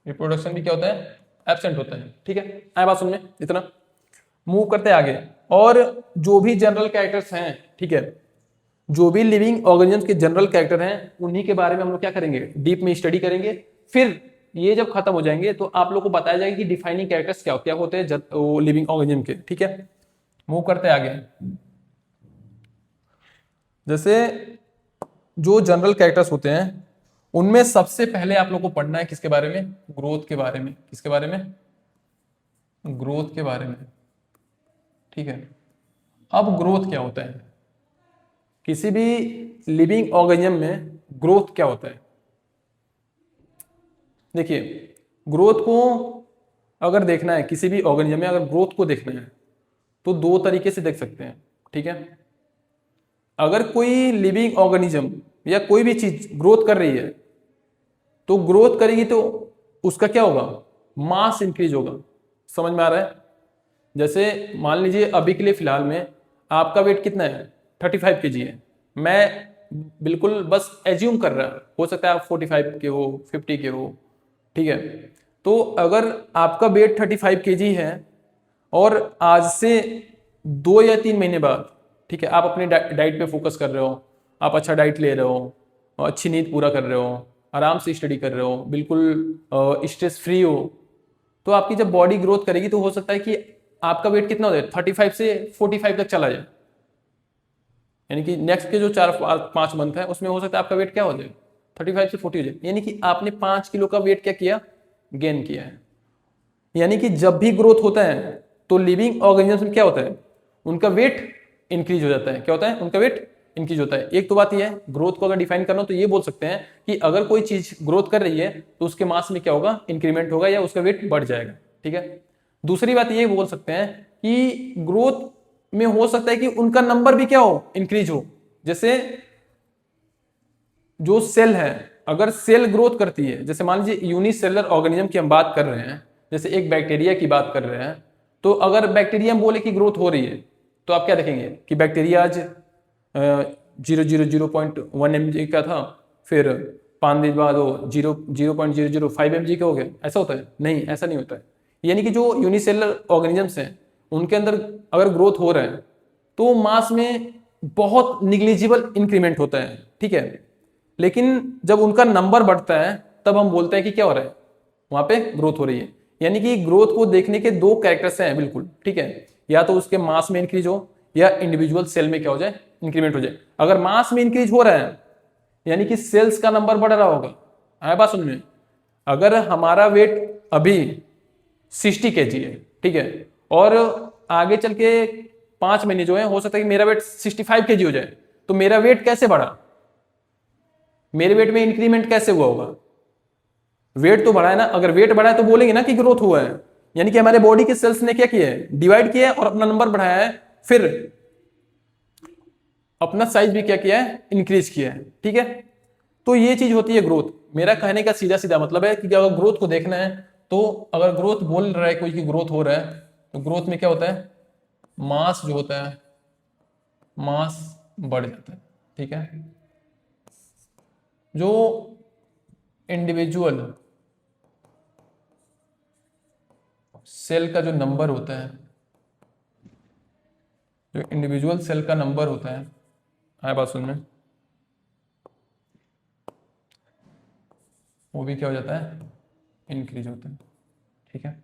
रिप्रोडक्शन भी क्या होता है, एब्सेंट होता है, ठीक है। आए बात सुनने, इतना मूव करते हैं आगे। और जो भी जनरल कैरेक्टर्स हैं, ठीक है, जो भी लिविंग ऑर्गेनिजम्स के जनरल कैरेक्टर हैं उन्हीं के बारे में हम लोग क्या करेंगे, डीप में स्टडी करेंगे। फिर ये जब खत्म हो जाएंगे तो आप लोग को बताया जाएगा कि डिफाइनिंग कैरेक्टर्स क्या क्या होते हैं लिविंग ऑर्गेनिज्म के। ठीक है, मूव करते हैं आगे। जैसे जो जनरल कैरेक्टर्स होते हैं उनमें सबसे पहले आप लोग को पढ़ना है किसके बारे में, ग्रोथ के बारे में। किसके बारे में, ग्रोथ के बारे में। ठीक है, अब ग्रोथ क्या होता है, किसी भी लिविंग ऑर्गेनिज्म में ग्रोथ क्या होता है। देखिए, ग्रोथ को अगर देखना है किसी भी ऑर्गेनिज्म में, अगर ग्रोथ को देखना है तो दो तरीके से देख सकते हैं। ठीक है, अगर कोई लिविंग ऑर्गेनिज्म या कोई भी चीज ग्रोथ कर रही है तो ग्रोथ करेगी तो उसका क्या होगा, मास इंक्रीज होगा। समझ में आ रहा है। जैसे मान लीजिए अभी के लिए फिलहाल में आपका वेट कितना है, 35 kg है। मैं बिल्कुल बस एज्यूम कर रहा, हो सकता है आप 45 के हो, 50 के हो। ठीक है, तो अगर आपका वेट 35 kg है और आज से 2 या 3 महीने बाद, ठीक है, आप अपने डाइट पे फोकस कर रहे हो, आप अच्छा डाइट ले रहे हो, अच्छी नींद पूरा कर रहे हो, आराम से स्टडी कर रहे हो, बिल्कुल स्ट्रेस फ्री हो, तो आपकी जब बॉडी ग्रोथ करेगी तो हो सकता है कि आपका वेट कितना हो जाए, 35 से 45 तक चला जाए। यानी कि नेक्स्ट के जो 4-5 मंथ है उसमें हो सकता है आपका वेट क्या हो जाए, 35 से 40 हो जाए। यानी कि आपने 5 किलो का वेट क्या किया, गेन किया है। यानी कि जब भी ग्रोथ होता है तो लिविंग ऑर्गेनिज्म में क्या होता है, उनका वेट इंक्रीज हो जाता है। क्या होता है, उनका वेट इंक्रीज होता है। एक तो बात यह है, ग्रोथ को अगर डिफाइन करना हो तो ये बोल सकते हैं कि अगर कोई चीज ग्रोथ कर रही है तो उसके मास में क्या होगा, इंक्रीमेंट होगा या उसका वेट बढ़ जाएगा। ठीक है, दूसरी बात ये बोल सकते हैं कि ग्रोथ में हो सकता है कि उनका नंबर भी क्या हो, इंक्रीज हो। जैसे जो सेल है, अगर सेल ग्रोथ करती है, जैसे मान लीजिए यूनिसेलुलर ऑर्गेनिज्म की हम बात कर रहे हैं, जैसे एक बैक्टीरिया की बात कर रहे हैं, तो अगर बैक्टीरिया हम बोले कि ग्रोथ हो रही है तो आप क्या देखेंगे कि बैक्टीरिया आज 0.001 mg का था, फिर 5 दिन बाद वो 0.005 mg का हो गया। ऐसा होता है? नहीं, ऐसा नहीं होता है। यानी कि जो यूनिसेलुलर ऑर्गेनिजम्स हैं उनके अंदर अगर ग्रोथ हो रहा है तो मास में बहुत निग्लिजिबल इंक्रीमेंट होता है। ठीक है, लेकिन जब उनका नंबर बढ़ता है तब हम बोलते हैं कि क्या हो रहा है, वहां पे ग्रोथ हो रही है। यानी कि ग्रोथ को देखने के दो कैरेक्टर्स हैं बिल्कुल। ठीक है, या तो उसके मास में इंक्रीज हो या इंडिविजुअल सेल में क्या हो जाए, इंक्रीमेंट हो जाए। अगर मास में इंक्रीज हो रहा है यानी कि सेल्स का नंबर बढ़ रहा होगा। आया बात सुनने में? अगर हमारा वेट अभी 60 kg है, ठीक है, और आगे चल के 5 महीने जो है हो सकता है कि मेरा वेट 65 kg हो जाए, तो मेरा वेट कैसे बढ़ा, मेरे वेट में इंक्रीमेंट कैसे हुआ होगा? वेट तो बढ़ा है ना। अगर वेट बढ़ा है तो बोलेंगे ना कि ग्रोथ हुआ है। यानी कि हमारे बॉडी के सेल्स ने क्या किया है, डिवाइड किया है और अपना नंबर बढ़ाया है, फिर अपना साइज भी क्या किया है, इंक्रीज किया है। ठीक है, तो ये चीज होती है ग्रोथ। मेरा कहने का सीधा सीधा मतलब है कि अगर ग्रोथ को देखना है तो अगर ग्रोथ बोल रहा है कोई कि ग्रोथ हो रहा है तो ग्रोथ में क्या होता है, मास जो होता है, मास बढ़ जाता है। ठीक है, जो इंडिविजुअल सेल का जो नंबर होता है, जो इंडिविजुअल सेल का नंबर होता है, आया बात सुन में, वो भी क्या हो जाता है, इंक्रीज होता है। ठीक है,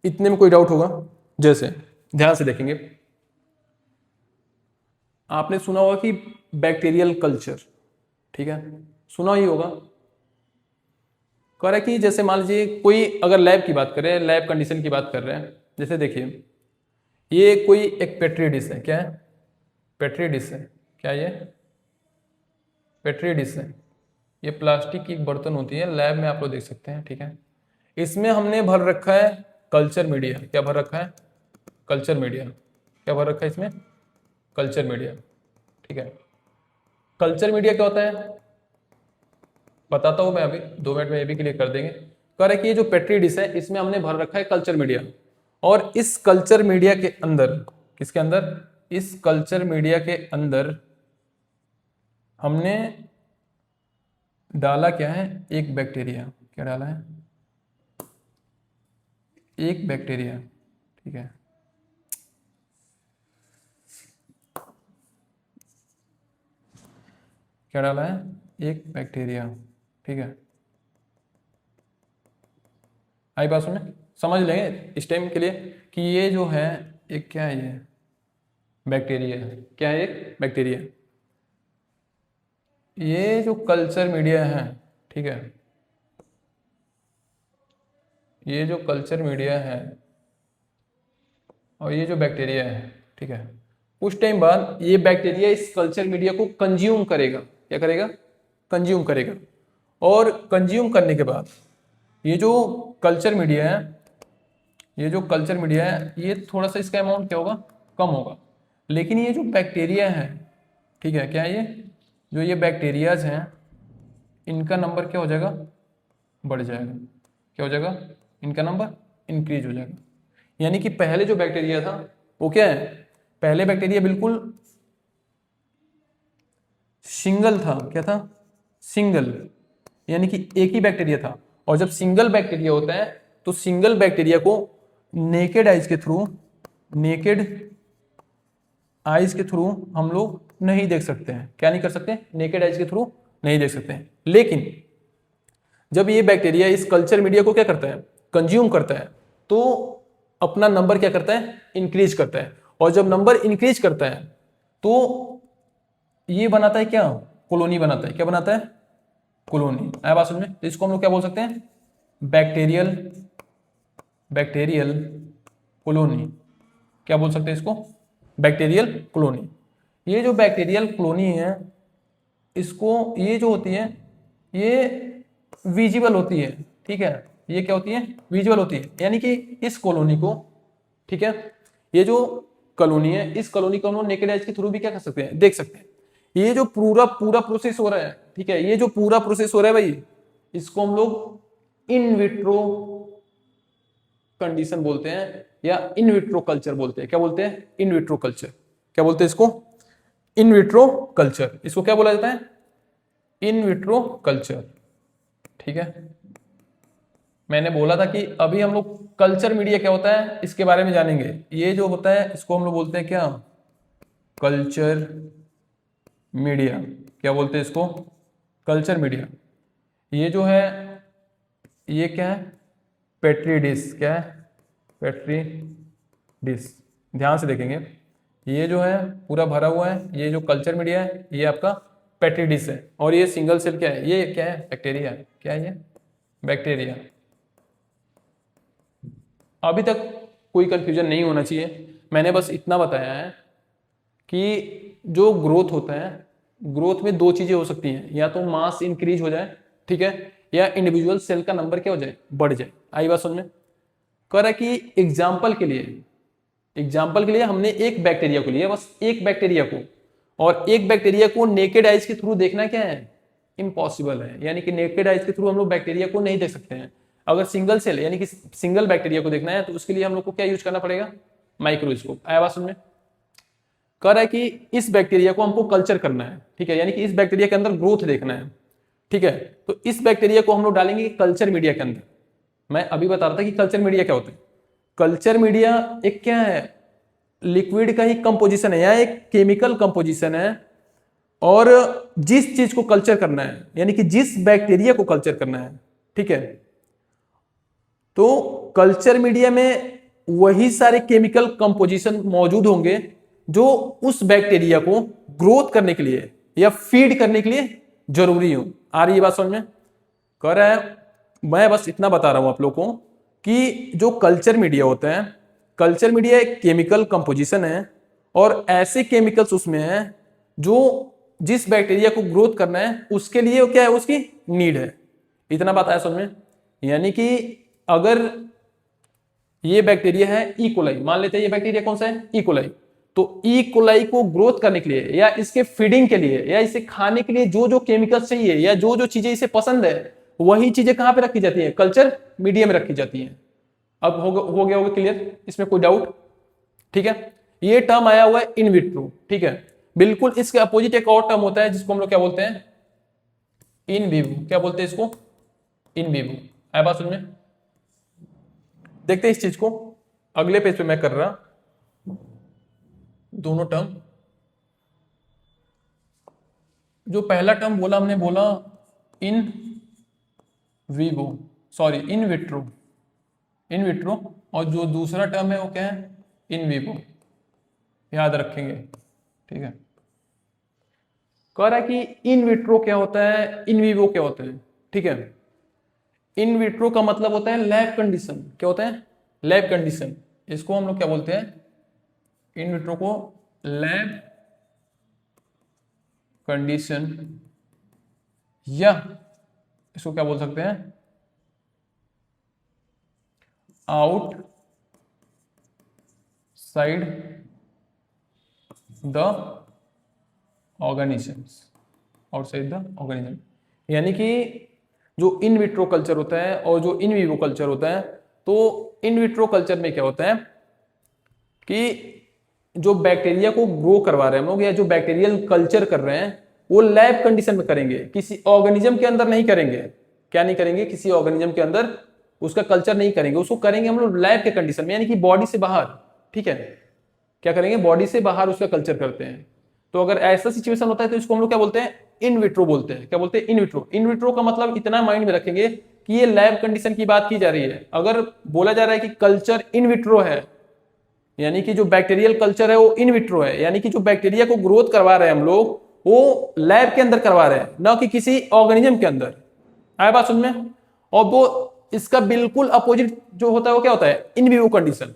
इतने में कोई डाउट होगा? जैसे ध्यान से देखेंगे, आपने सुना होगा कि बैक्टीरियल कल्चर, ठीक है, सुना ही होगा। कह रहा है कि जैसे मान लीजिए कोई अगर लैब की बात करें, लैब कंडीशन की बात कर रहे हैं, जैसे देखिए ये कोई एक पेट्री डिश है। क्या है, पेट्री डिश है। क्या ये पेट्री डिश है, ये प्लास्टिक की एक बर्तन होती है, लैब में आप लोग देख सकते हैं। ठीक है, इसमें हमने भर रखा है कल्चर मीडिया। क्या भर रखा है, कल्चर मीडिया। क्या भर रखा है इसमें, कल्चर मीडिया। ठीक है, कल्चर मीडिया क्या होता है बताता हूं मैं अभी, 2 मिनट में ये भी क्लियर कर देंगे। कह रहे कि ये जो पेट्री डिश है इसमें हमने भर रखा है कल्चर मीडिया, और इस कल्चर मीडिया के अंदर, किसके अंदर, इस कल्चर मीडिया के अंदर हमने डाला क्या है, एक बैक्टीरिया। क्या डाला है, एक बैक्टीरिया। ठीक है, क्या डाला है, एक बैक्टीरिया। ठीक है, आई बात में समझ लेंगे इस टाइम के लिए कि ये जो है एक क्या है, ये बैक्टीरिया है। क्या है, एक बैक्टीरिया। ये जो कल्चर मीडिया है, ठीक है, ये जो कल्चर मीडिया है और ये जो बैक्टीरिया है, ठीक है, कुछ टाइम बाद ये बैक्टीरिया इस कल्चर मीडिया को कंज्यूम करेगा। क्या करेगा, कंज्यूम करेगा। और कंज्यूम करने के बाद ये जो कल्चर मीडिया है, ये जो कल्चर मीडिया है, ये थोड़ा सा इसका अमाउंट क्या होगा, कम होगा। लेकिन ये जो बैक्टीरिया है, ठीक है, क्या है ये, जो ये बैक्टीरियाज हैं, इनका नंबर क्या हो जाएगा, बढ़ जाएगा। क्या हो जाएगा, इनका नंबर इंक्रीज हो जाएगा। यानी कि पहले जो बैक्टीरिया था वो क्या है, पहले बैक्टीरिया बिल्कुल सिंगल था। क्या था, सिंगल, यानी कि एक ही बैक्टीरिया था। और जब सिंगल बैक्टीरिया होता है तो सिंगल बैक्टीरिया को नेकेड आइज के थ्रू, नेकेड आइज के थ्रू हम लोग नहीं देख सकते हैं। क्या नहीं कर सकते, नेकेड आइज के थ्रू नहीं देख सकते हैं। लेकिन जब ये बैक्टीरिया इस कल्चर मीडिया को क्या करता है, कंज्यूम करता है, तो अपना नंबर क्या करता है, इंक्रीज करता है। और जब नंबर इंक्रीज करता है तो ये बनाता है क्या, कॉलोनी बनाता है। क्या बनाता है, कॉलोनी। आया बात समझ में। तो इसको हम लोग क्या बोल सकते हैं, बैक्टीरियल, बैक्टीरियल कॉलोनी। क्या बोल सकते हैं इसको, बैक्टीरियल कॉलोनी। ये जो बैक्टीरियल कॉलोनी है, इसको, ये जो होती है, ये विजिबल होती है। ठीक है, ये क्या होती है, विजुअल होती है। यानी कि इस कॉलोनी को, ठीक है, ये जो कॉलोनी है, इस कॉलोनी को हम लोग नेकेड आइज के थ्रू भी क्या कर सकते हैं, देख सकते हैं। ये जो पूरा पूरा प्रोसेस हो रहा है, ठीक है, ये जो पूरा प्रोसेस हो रहा है भाई, इसको हम लोग इन विट्रो कंडीशन बोलते हैं या इन विट्रो कल्चर बोलते हैं। क्या बोलते हैं, इन विट्रो कल्चर। क्या बोलते हैं इसको, इन विट्रो कल्चर। इसको क्या बोला जाता है, इन विट्रो कल्चर। ठीक है, मैंने बोला था कि अभी हम लोग कल्चर मीडिया क्या होता है इसके बारे में जानेंगे। ये जो होता है इसको हम लोग बोलते हैं क्या, कल्चर मीडिया। क्या बोलते हैं इसको, कल्चर मीडिया। ये जो है, ये क्या है, पेट्री डिश। क्या है, पेट्री डिश। ध्यान से देखेंगे, ये जो है पूरा भरा हुआ है, ये जो कल्चर मीडिया है ये आपका पेट्री डिश है। और ये सिंगल सेल क्या है, ये क्या है, बैक्टीरिया। क्या है ये, बैक्टीरिया। अभी तक कोई कंफ्यूजन नहीं होना चाहिए। मैंने बस इतना बताया है कि जो ग्रोथ होता है, ग्रोथ में दो चीजें हो सकती हैं, या तो मास इंक्रीज हो जाए, ठीक है, या इंडिविजुअल सेल का नंबर क्या हो जाए, बढ़ जाए। आई बात समझ में। कह रहा है कि एग्जाम्पल के लिए, एग्जाम्पल के लिए हमने एक बैक्टीरिया को लिया, बस एक बैक्टीरिया को, और एक बैक्टीरिया को नेकेड आइज के थ्रू देखना क्या है, इम्पॉसिबल है। यानी कि नेकेड आइज के थ्रू हम लोग बैक्टीरिया को नहीं देख सकते हैं। अगर सिंगल सेल यानी कि सिंगल बैक्टीरिया को देखना है तो उसके लिए हम लोग को क्या यूज करना पड़ेगा, माइक्रोस्कोप। आया बात समझ में। कह रहा है कि इस बैक्टीरिया को हमको कल्चर करना है, ठीक है, यानी कि इस बैक्टीरिया के अंदर ग्रोथ देखना है, ठीक है। तो इस बैक्टीरिया को हम लोग डालेंगे कल्चर मीडिया के अंदर। मैं अभी बता रहा था कि कल्चर मीडिया क्या होता है। कल्चर मीडिया एक क्या है, लिक्विड का ही कंपोजिशन है या एक केमिकल कंपोजिशन है। और जिस चीज को कल्चर करना है, यानी कि जिस बैक्टीरिया को कल्चर करना है, ठीक है, तो कल्चर मीडिया में वही सारे केमिकल कंपोजिशन मौजूद होंगे जो उस बैक्टीरिया को ग्रोथ करने के लिए या फीड करने के लिए जरूरी हो। आ रही है बात समझ में। कह रहा है, मैं बस इतना बता रहा हूं आप लोगों को कि जो कल्चर मीडिया होता है, कल्चर मीडिया एक केमिकल कंपोजिशन है और ऐसे केमिकल्स उसमें हैं जो जिस बैक्टीरिया को ग्रोथ करना है उसके लिए क्या है, उसकी नीड है। इतना बात आया समझ में। यानी कि अगर ये बैक्टीरिया है इकोलाई, मान लेते हैं ये बैक्टीरिया कौन सा है, इकोलाई, तो इकोलाई को ग्रोथ करने के लिए या इसके फीडिंग के लिए या इसे खाने के लिए जो जो केमिकल्स चाहिए या जो जो चीजें इसे पसंद है, वही चीजें कहां पे रखी जाती है, कल्चर मीडिया में रखी जाती है। अब हो गया होगा क्लियर, इसमें कोई डाउट। ठीक है, ये टर्म आया हुआ है इन विट्रो। ठीक है, बिल्कुल इसके अपोजिट एक और टर्म होता है जिसको हम लोग क्या बोलते हैं, इन विवो। क्या बोलते हैं इसको, इन विवो। आया बात समझ में। देखते हैं इस चीज को, अगले पेज पे मैं कर रहा दोनों टर्म। जो पहला टर्म बोला हमने बोला in vivo, sorry in vitro, in vitro, और जो दूसरा टर्म है वो क्या है, इन वीवो, याद रखेंगे, ठीक है। कह रहा है कि इन विट्रो क्या होता है, इन वीवो क्या होता है, ठीक है। इन विट्रो का मतलब होता है लैब कंडीशन, क्या होता है, लैब कंडीशन। इसको हम लोग क्या बोलते हैं, इन विट्रो को लैब कंडीशन, या इसको क्या बोल सकते हैं, out side the organisms, outside the organism. यानी कि जो इन विट्रो कल्चर होता है और जो इन विवो कल्चर होता है, तो इन विट्रो कल्चर में क्या होता है कि जो बैक्टीरिया को ग्रो करवा रहे हैं हम लोग, या जो बैक्टीरियल कल्चर कर रहे हैं, वो लैब कंडीशन में करेंगे, किसी ऑर्गेनिज्म के अंदर नहीं करेंगे। क्या नहीं करेंगे, किसी ऑर्गेनिज्म के अंदर उसका कल्चर नहीं करेंगे, उसको करेंगे हम लोग लैब के कंडीशन में, यानी कि बॉडी से बाहर, ठीक है। क्या करेंगे, बॉडी से बाहर उसका कल्चर करते हैं। तो अगर ऐसा सिचुएशन होता है तो इसको हम लोग क्या बोलते हैं, इन विट्रो बोलते हैं। क्या बोलते हैं, इन विट्रो। इन विट्रो का मतलब इतना माइंड में रखेंगे कि ये लैब कंडीशन की बात की जा रही है। अगर बोला जा रहा है कि कल्चर इन विट्रो है, यानी कि जो बैक्टीरियल कल्चर है वो इन विट्रो है, यानी कि जो बैक्टीरिया को ग्रोथ करवा रहे हैं हम लोग, वो लैब के अंदर करवा रहे हैं, ना कि किसी ऑर्गेनिज्म के अंदर। आया बात सुन में। और वो इसका बिल्कुल अपोजिट जो होता है वो क्या होता है, in vivo condition.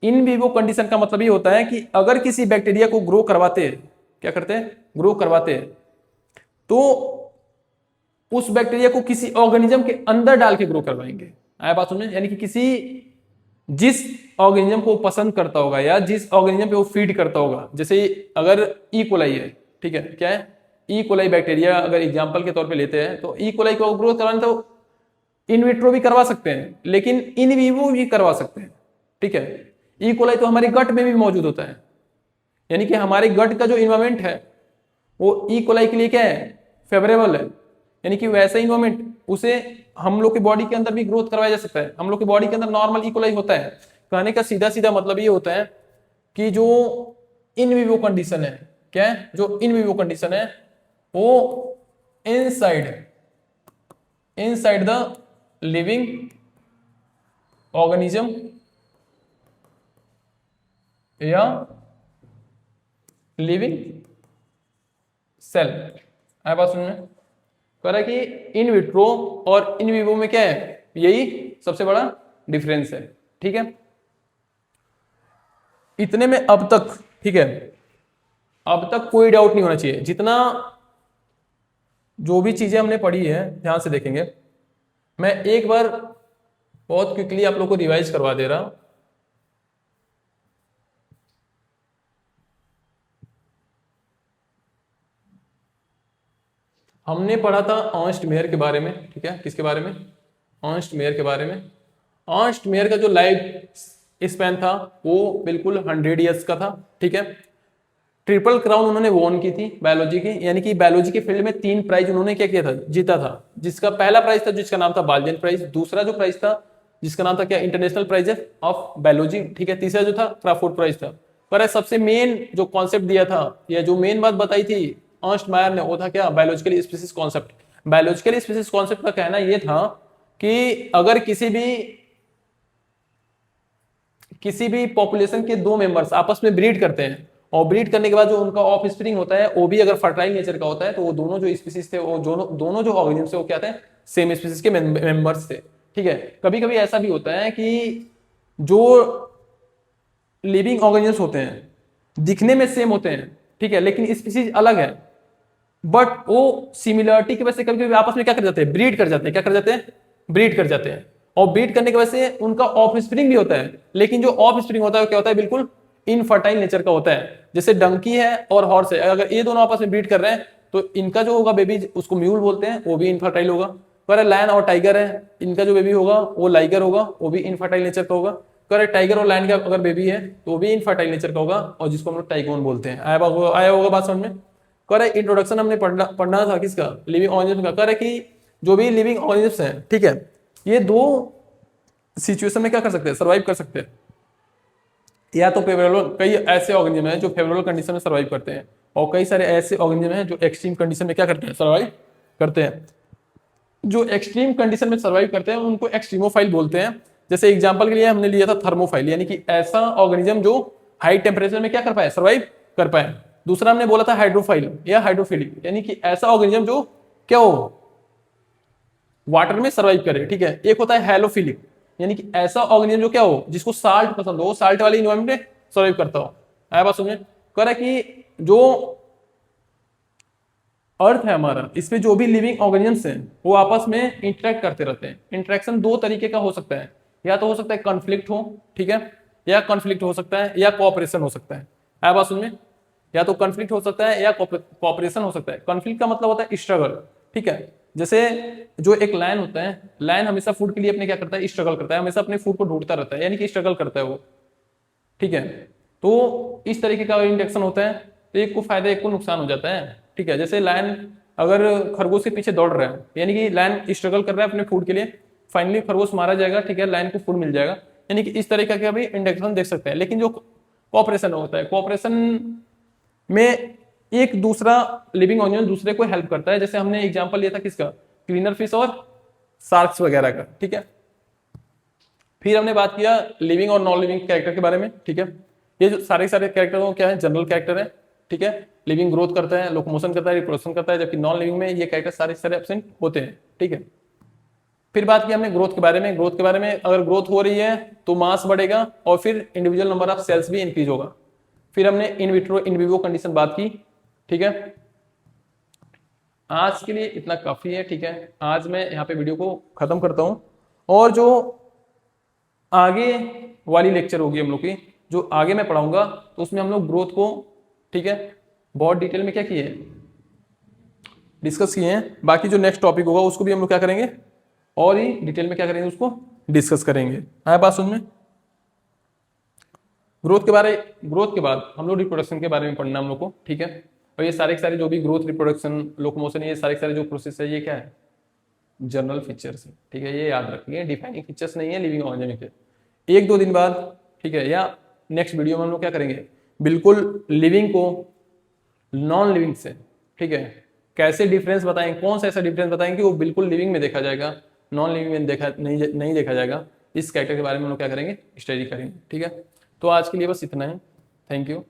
In vivo condition का मतलब ये होता है कि अगर किसी बैक्टीरिया को ग्रो करवाते हैं, क्या करते हैं, ग्रो करवाते हैं, तो उस बैक्टीरिया को किसी ऑर्गेनिज्म के अंदर डाल के ग्रो करवाएंगे। आया बात समझ, यानी कि किसी जिस ऑर्गेनिज्म को पसंद करता होगा या जिस ऑर्गेनिज्म पे वो फीड करता होगा, जैसे अगर ई कोलाई है, ठीक है, क्या है, ई कोलाई बैक्टीरिया अगर एग्जांपल के तौर पे लेते हैं, तो ई कोलाई को ग्रोथ करवाना तो इन विट्रो भी करवा सकते हैं, लेकिन इन विवो भी करवा सकते हैं, ठीक है। ई कोलाई तो हमारे गट में भी मौजूद होता है, यानी कि हमारे गट का जो इन्वायरमेंट है वो ई कोलाई के लिए क्या है, फेवरेबल है। यानी कि वैसा इन्वायरमेंट उसे हम लोग की बॉडी के अंदर भी ग्रोथ करवाया जा सकता है। हम लोग की बॉडी के अंदर नॉर्मल ई कोलाई होता है। कहने का सीधा सीधा मतलब ये होता है कि जो इन विवो कंडीशन है, क्या है, जो इन विवो कंडीशन है वो inside inside the living organism या लिविंग सेल। आया बात सुनने, कह रहा है कि इन विट्रो और इन विवो में क्या है, यही सबसे बड़ा डिफरेंस है, ठीक है। इतने में अब तक, ठीक है, अब तक कोई डाउट नहीं होना चाहिए। जितना जो भी चीजें हमने पढ़ी है ध्यान से देखेंगे। मैं एक बार बहुत क्विकली आप लोग को रिवाइज करवा दे रहा हूं। हमने पढ़ा था अर्नस्ट मेयर के बारे में, ठीक है, किसके बारे में, अर्नस्ट मेयर के बारे में। अर्नस्ट मेयर का जो लाइफ स्पैन था वो बिल्कुल 100 ईयर्स का था, ठीक है। ट्रिपल क्राउन उन्होंने वॉन की थी बायोलॉजी की, यानी कि बायोलॉजी के फील्ड में 3 प्राइज उन्होंने क्या किया था, जीता था। जिसका पहला प्राइज था जिसका नाम था बाल्जन प्राइज, दूसरा जो प्राइज था जिसका नाम था क्या, इंटरनेशनल प्राइज ऑफ बायोलॉजी, ठीक है, तीसरा जो था क्राफोर्ड प्राइज था। पर सबसे मेन जो कॉन्सेप्ट दिया था या जो मेन बात बताई थी अर्नस्ट मायर ने, वो था क्या, biological species concept. Biological species concept का कहना यह था कि अगर किसी भी पॉपुलेशन के 2 मेंबर्स आपस में ब्रीड करते हैं और ब्रीड करने के बाद जो उनका ऑफ स्प्रिंग होता है वो भी अगर फर्टाइल नेचर का होता है, तो वो दोनों जो स्पीसीज थे, वो दोनों जो ऑर्गेनिज्म थे वो क्या थे, सेम स्पीसीज के मेंबर्स थे, ठीक है। कभी कभी ऐसा भी होता है कि जो लिविंग ऑर्गेनिज्म होते हैं दिखने में सेम होते हैं, ठीक है, लेकिन स्पीसीज अलग है, बट वो सिमिलरिटी की वजह से कभी कभी आपस में क्या कर जाते हैं, ब्रीड कर जाते हैं। क्या कर जाते हैं, ब्रीड कर जाते हैं। और ब्रीड करने की वजह से उनका ऑफ स्प्रिंग भी होता है, लेकिन जो ऑफ स्प्रिंग होता है क्या होता है, बिल्कुल इनफर्टाइल नेचर का होता है। जैसे डंकी है और हॉर्स है, अगर ये दोनों आपस में ब्रीड कर रहे हैं तो इनका जो होगा बेबी, उसको म्यूल बोलते हैं, वो भी इनफर्टाइल होगा। पर लायन और टाइगर है, इनका जो बेबी होगा वो लाइगर होगा, वो भी इनफर्टाइल नेचर का होगा। कर टाइगर और लायन का अगर बेबी है तो वो भी इनफर्टाइल नेचर का होगा, और जिसको हम लोग टाइगोन बोलते हैं। आया होगा बात समझ में। कर इंट्रोडक्शन हमने पढ़ना था किसका, लिविंग ऑर्गेनिज्म का। कर कि जो भी लिविंग ऑर्गेनिज्म है, ठीक है, ये 2 सिचुएशन में क्या कर सकते हैं, सर्वाइव कर सकते हैं। या तो फेवरेबल, कई ऐसे ऑर्गेनिज्म हैं जो फेवरेबल कंडीशन में सर्वाइव करते हैं, और कई सारे ऐसे ऑर्गेनिज्म हैं जो एक्सट्रीम कंडीशन में क्या करते हैं, सर्वाइव करते हैं। जो एक्सट्रीम कंडीशन में सर्वाइव करते हैं उनको एक्सट्रीमोफाइल बोलते हैं। जैसे एग्जांपल के लिए हमने लिया था थर्मोफाइल, यानी कि ऐसा ऑर्गेनिज्म जो हाई टेम्परेचर में क्या कर पाए, सर्वाइव कर पाए। दूसरा हमने बोला था हाइड्रोफाइल या हाइड्रोफिलिक, यानी कि ऐसा ऑर्गेनिज्म जो क्या हो, वाटर में सर्वाइव करे, ठीक है। एक होता है हैलोफिलिक, यानी कि ऐसा ऑर्गेनिज्म जो क्या हो, जिसको साल्ट पसंद हो, साल्ट वाली इन्वायरमेंट में सर्वाइव करता हो। आया बात समझे, कह रहा है कि जो अर्थ है हमारा, इसमें जो भी लिविंग ऑर्गेनिजम्स हैं वो आपस में इंटरेक्ट करते रहते हैं। इंटरेक्शन दो तरीके का हो सकता है, या तो हो सकता है कॉन्फ्लिक्ट हो, ठीक है, या कॉन्फ्लिक्ट हो सकता है, या कोऑपरेशन हो सकता है। आया बात समझ में, या तो कॉन्फ्लिक्ट हो सकता है या कोऑपरेशन हो सकता है। कॉन्फ्लिक्ट का मतलब होता है स्ट्रगल, ठीक है। जैसे जो एक लायन होता है, लायन हमेशा फूड के लिए अपने क्या करता है, स्ट्रगल करता है, हमेशा अपने फूड को ढूंढता रहता है, यानी कि स्ट्रगल करता है वो, ठीक है। तो इस तरीके का इंटरेक्शन होता है, तो एक को फायदा एक को नुकसान हो जाता है, ठीक है। जैसे लायन अगर खरगोश के पीछे दौड़ रहा है, यानी कि लायन स्ट्रगल कर रहा है अपने फूड के लिए, फाइनली खरगोश मारा जाएगा, ठीक है, लायन को फूड मिल जाएगा, यानी कि इस तरीके का भी इंटरेक्शन देख सकते हैं। लेकिन जो कोऑपरेशन होता है, कोऑपरेशन में एक दूसरा लिविंग ऑर्गेनिज्म दूसरे को हेल्प करता है। जैसे हमने एग्जांपल लिया था किसका, क्लीनर फिश और शार्क्स वगैरह का, ठीक है। फिर हमने बात किया लिविंग और नॉन लिविंग कैरेक्टर के बारे में, ठीक है। ये जो सारे कैरेक्टर क्या है, जनरल कैरेक्टर है, ठीक है। लिविंग ग्रोथ करता है, लोकोमोशन करता है, रिप्रोडक्शन करता है, जबकि नॉन लिविंग में ये कैरेक्टर सारे एब्सेंट होते हैं, ठीक है। फिर बात की हमने ग्रोथ के बारे में। ग्रोथ के बारे में, अगर ग्रोथ हो रही है तो मास बढ़ेगा और फिर इंडिविजुअल नंबर ऑफ सेल्स भी इंक्रीज होगा। फिर हमने in vitro in vivo condition बात की, ठीक है। आज के लिए इतना काफी है, ठीक है। आज मैं यहाँ पे वीडियो को खत्म करता हूँ, और जो आगे वाली लेक्चर होगी हम लोग की, जो आगे मैं पढ़ाऊंगा, तो उसमें हम लोग ग्रोथ को, ठीक है, बहुत डिटेल में क्या किए हैं, डिस्कस किए हैं। बाकी जो नेक्स्ट टॉपिक होगा उसको भी हम लोग क्या करेंगे, और ही डिटेल में क्या करेंगे, उसको डिस्कस करेंगे। आया बात समझ में। ग्रोथ के बाद हम लोग रिप्रोडक्शन के बारे में पढ़ना हम लोग को, ठीक है। और ये सारे जो भी ग्रोथ, रिप्रोडक्शन, लोकोमोशन, ये सारे जो प्रोसेस है, ये क्या है, जनरल फीचर्स है, ठीक है। ये याद रखिए, डिफाइनिंग फीचर्स नहीं है लिविंग ऑर्गेनिज्म के। एक दो दिन बाद, ठीक है, या नेक्स्ट वीडियो में हम लोग क्या करेंगे, बिल्कुल लिविंग को नॉन लिविंग से, ठीक है, कैसे डिफरेंस बताएंगे, कौन सा ऐसा डिफरेंस बताएंगे कि वो बिल्कुल लिविंग में देखा जाएगा, नॉन लिविंग में देखा नहीं देखा जाएगा। इस कैरेक्टर के बारे में हम लोग क्या करेंगे, स्टडी करेंगे, ठीक है। तो आज के लिए बस इतना ही। Thank you.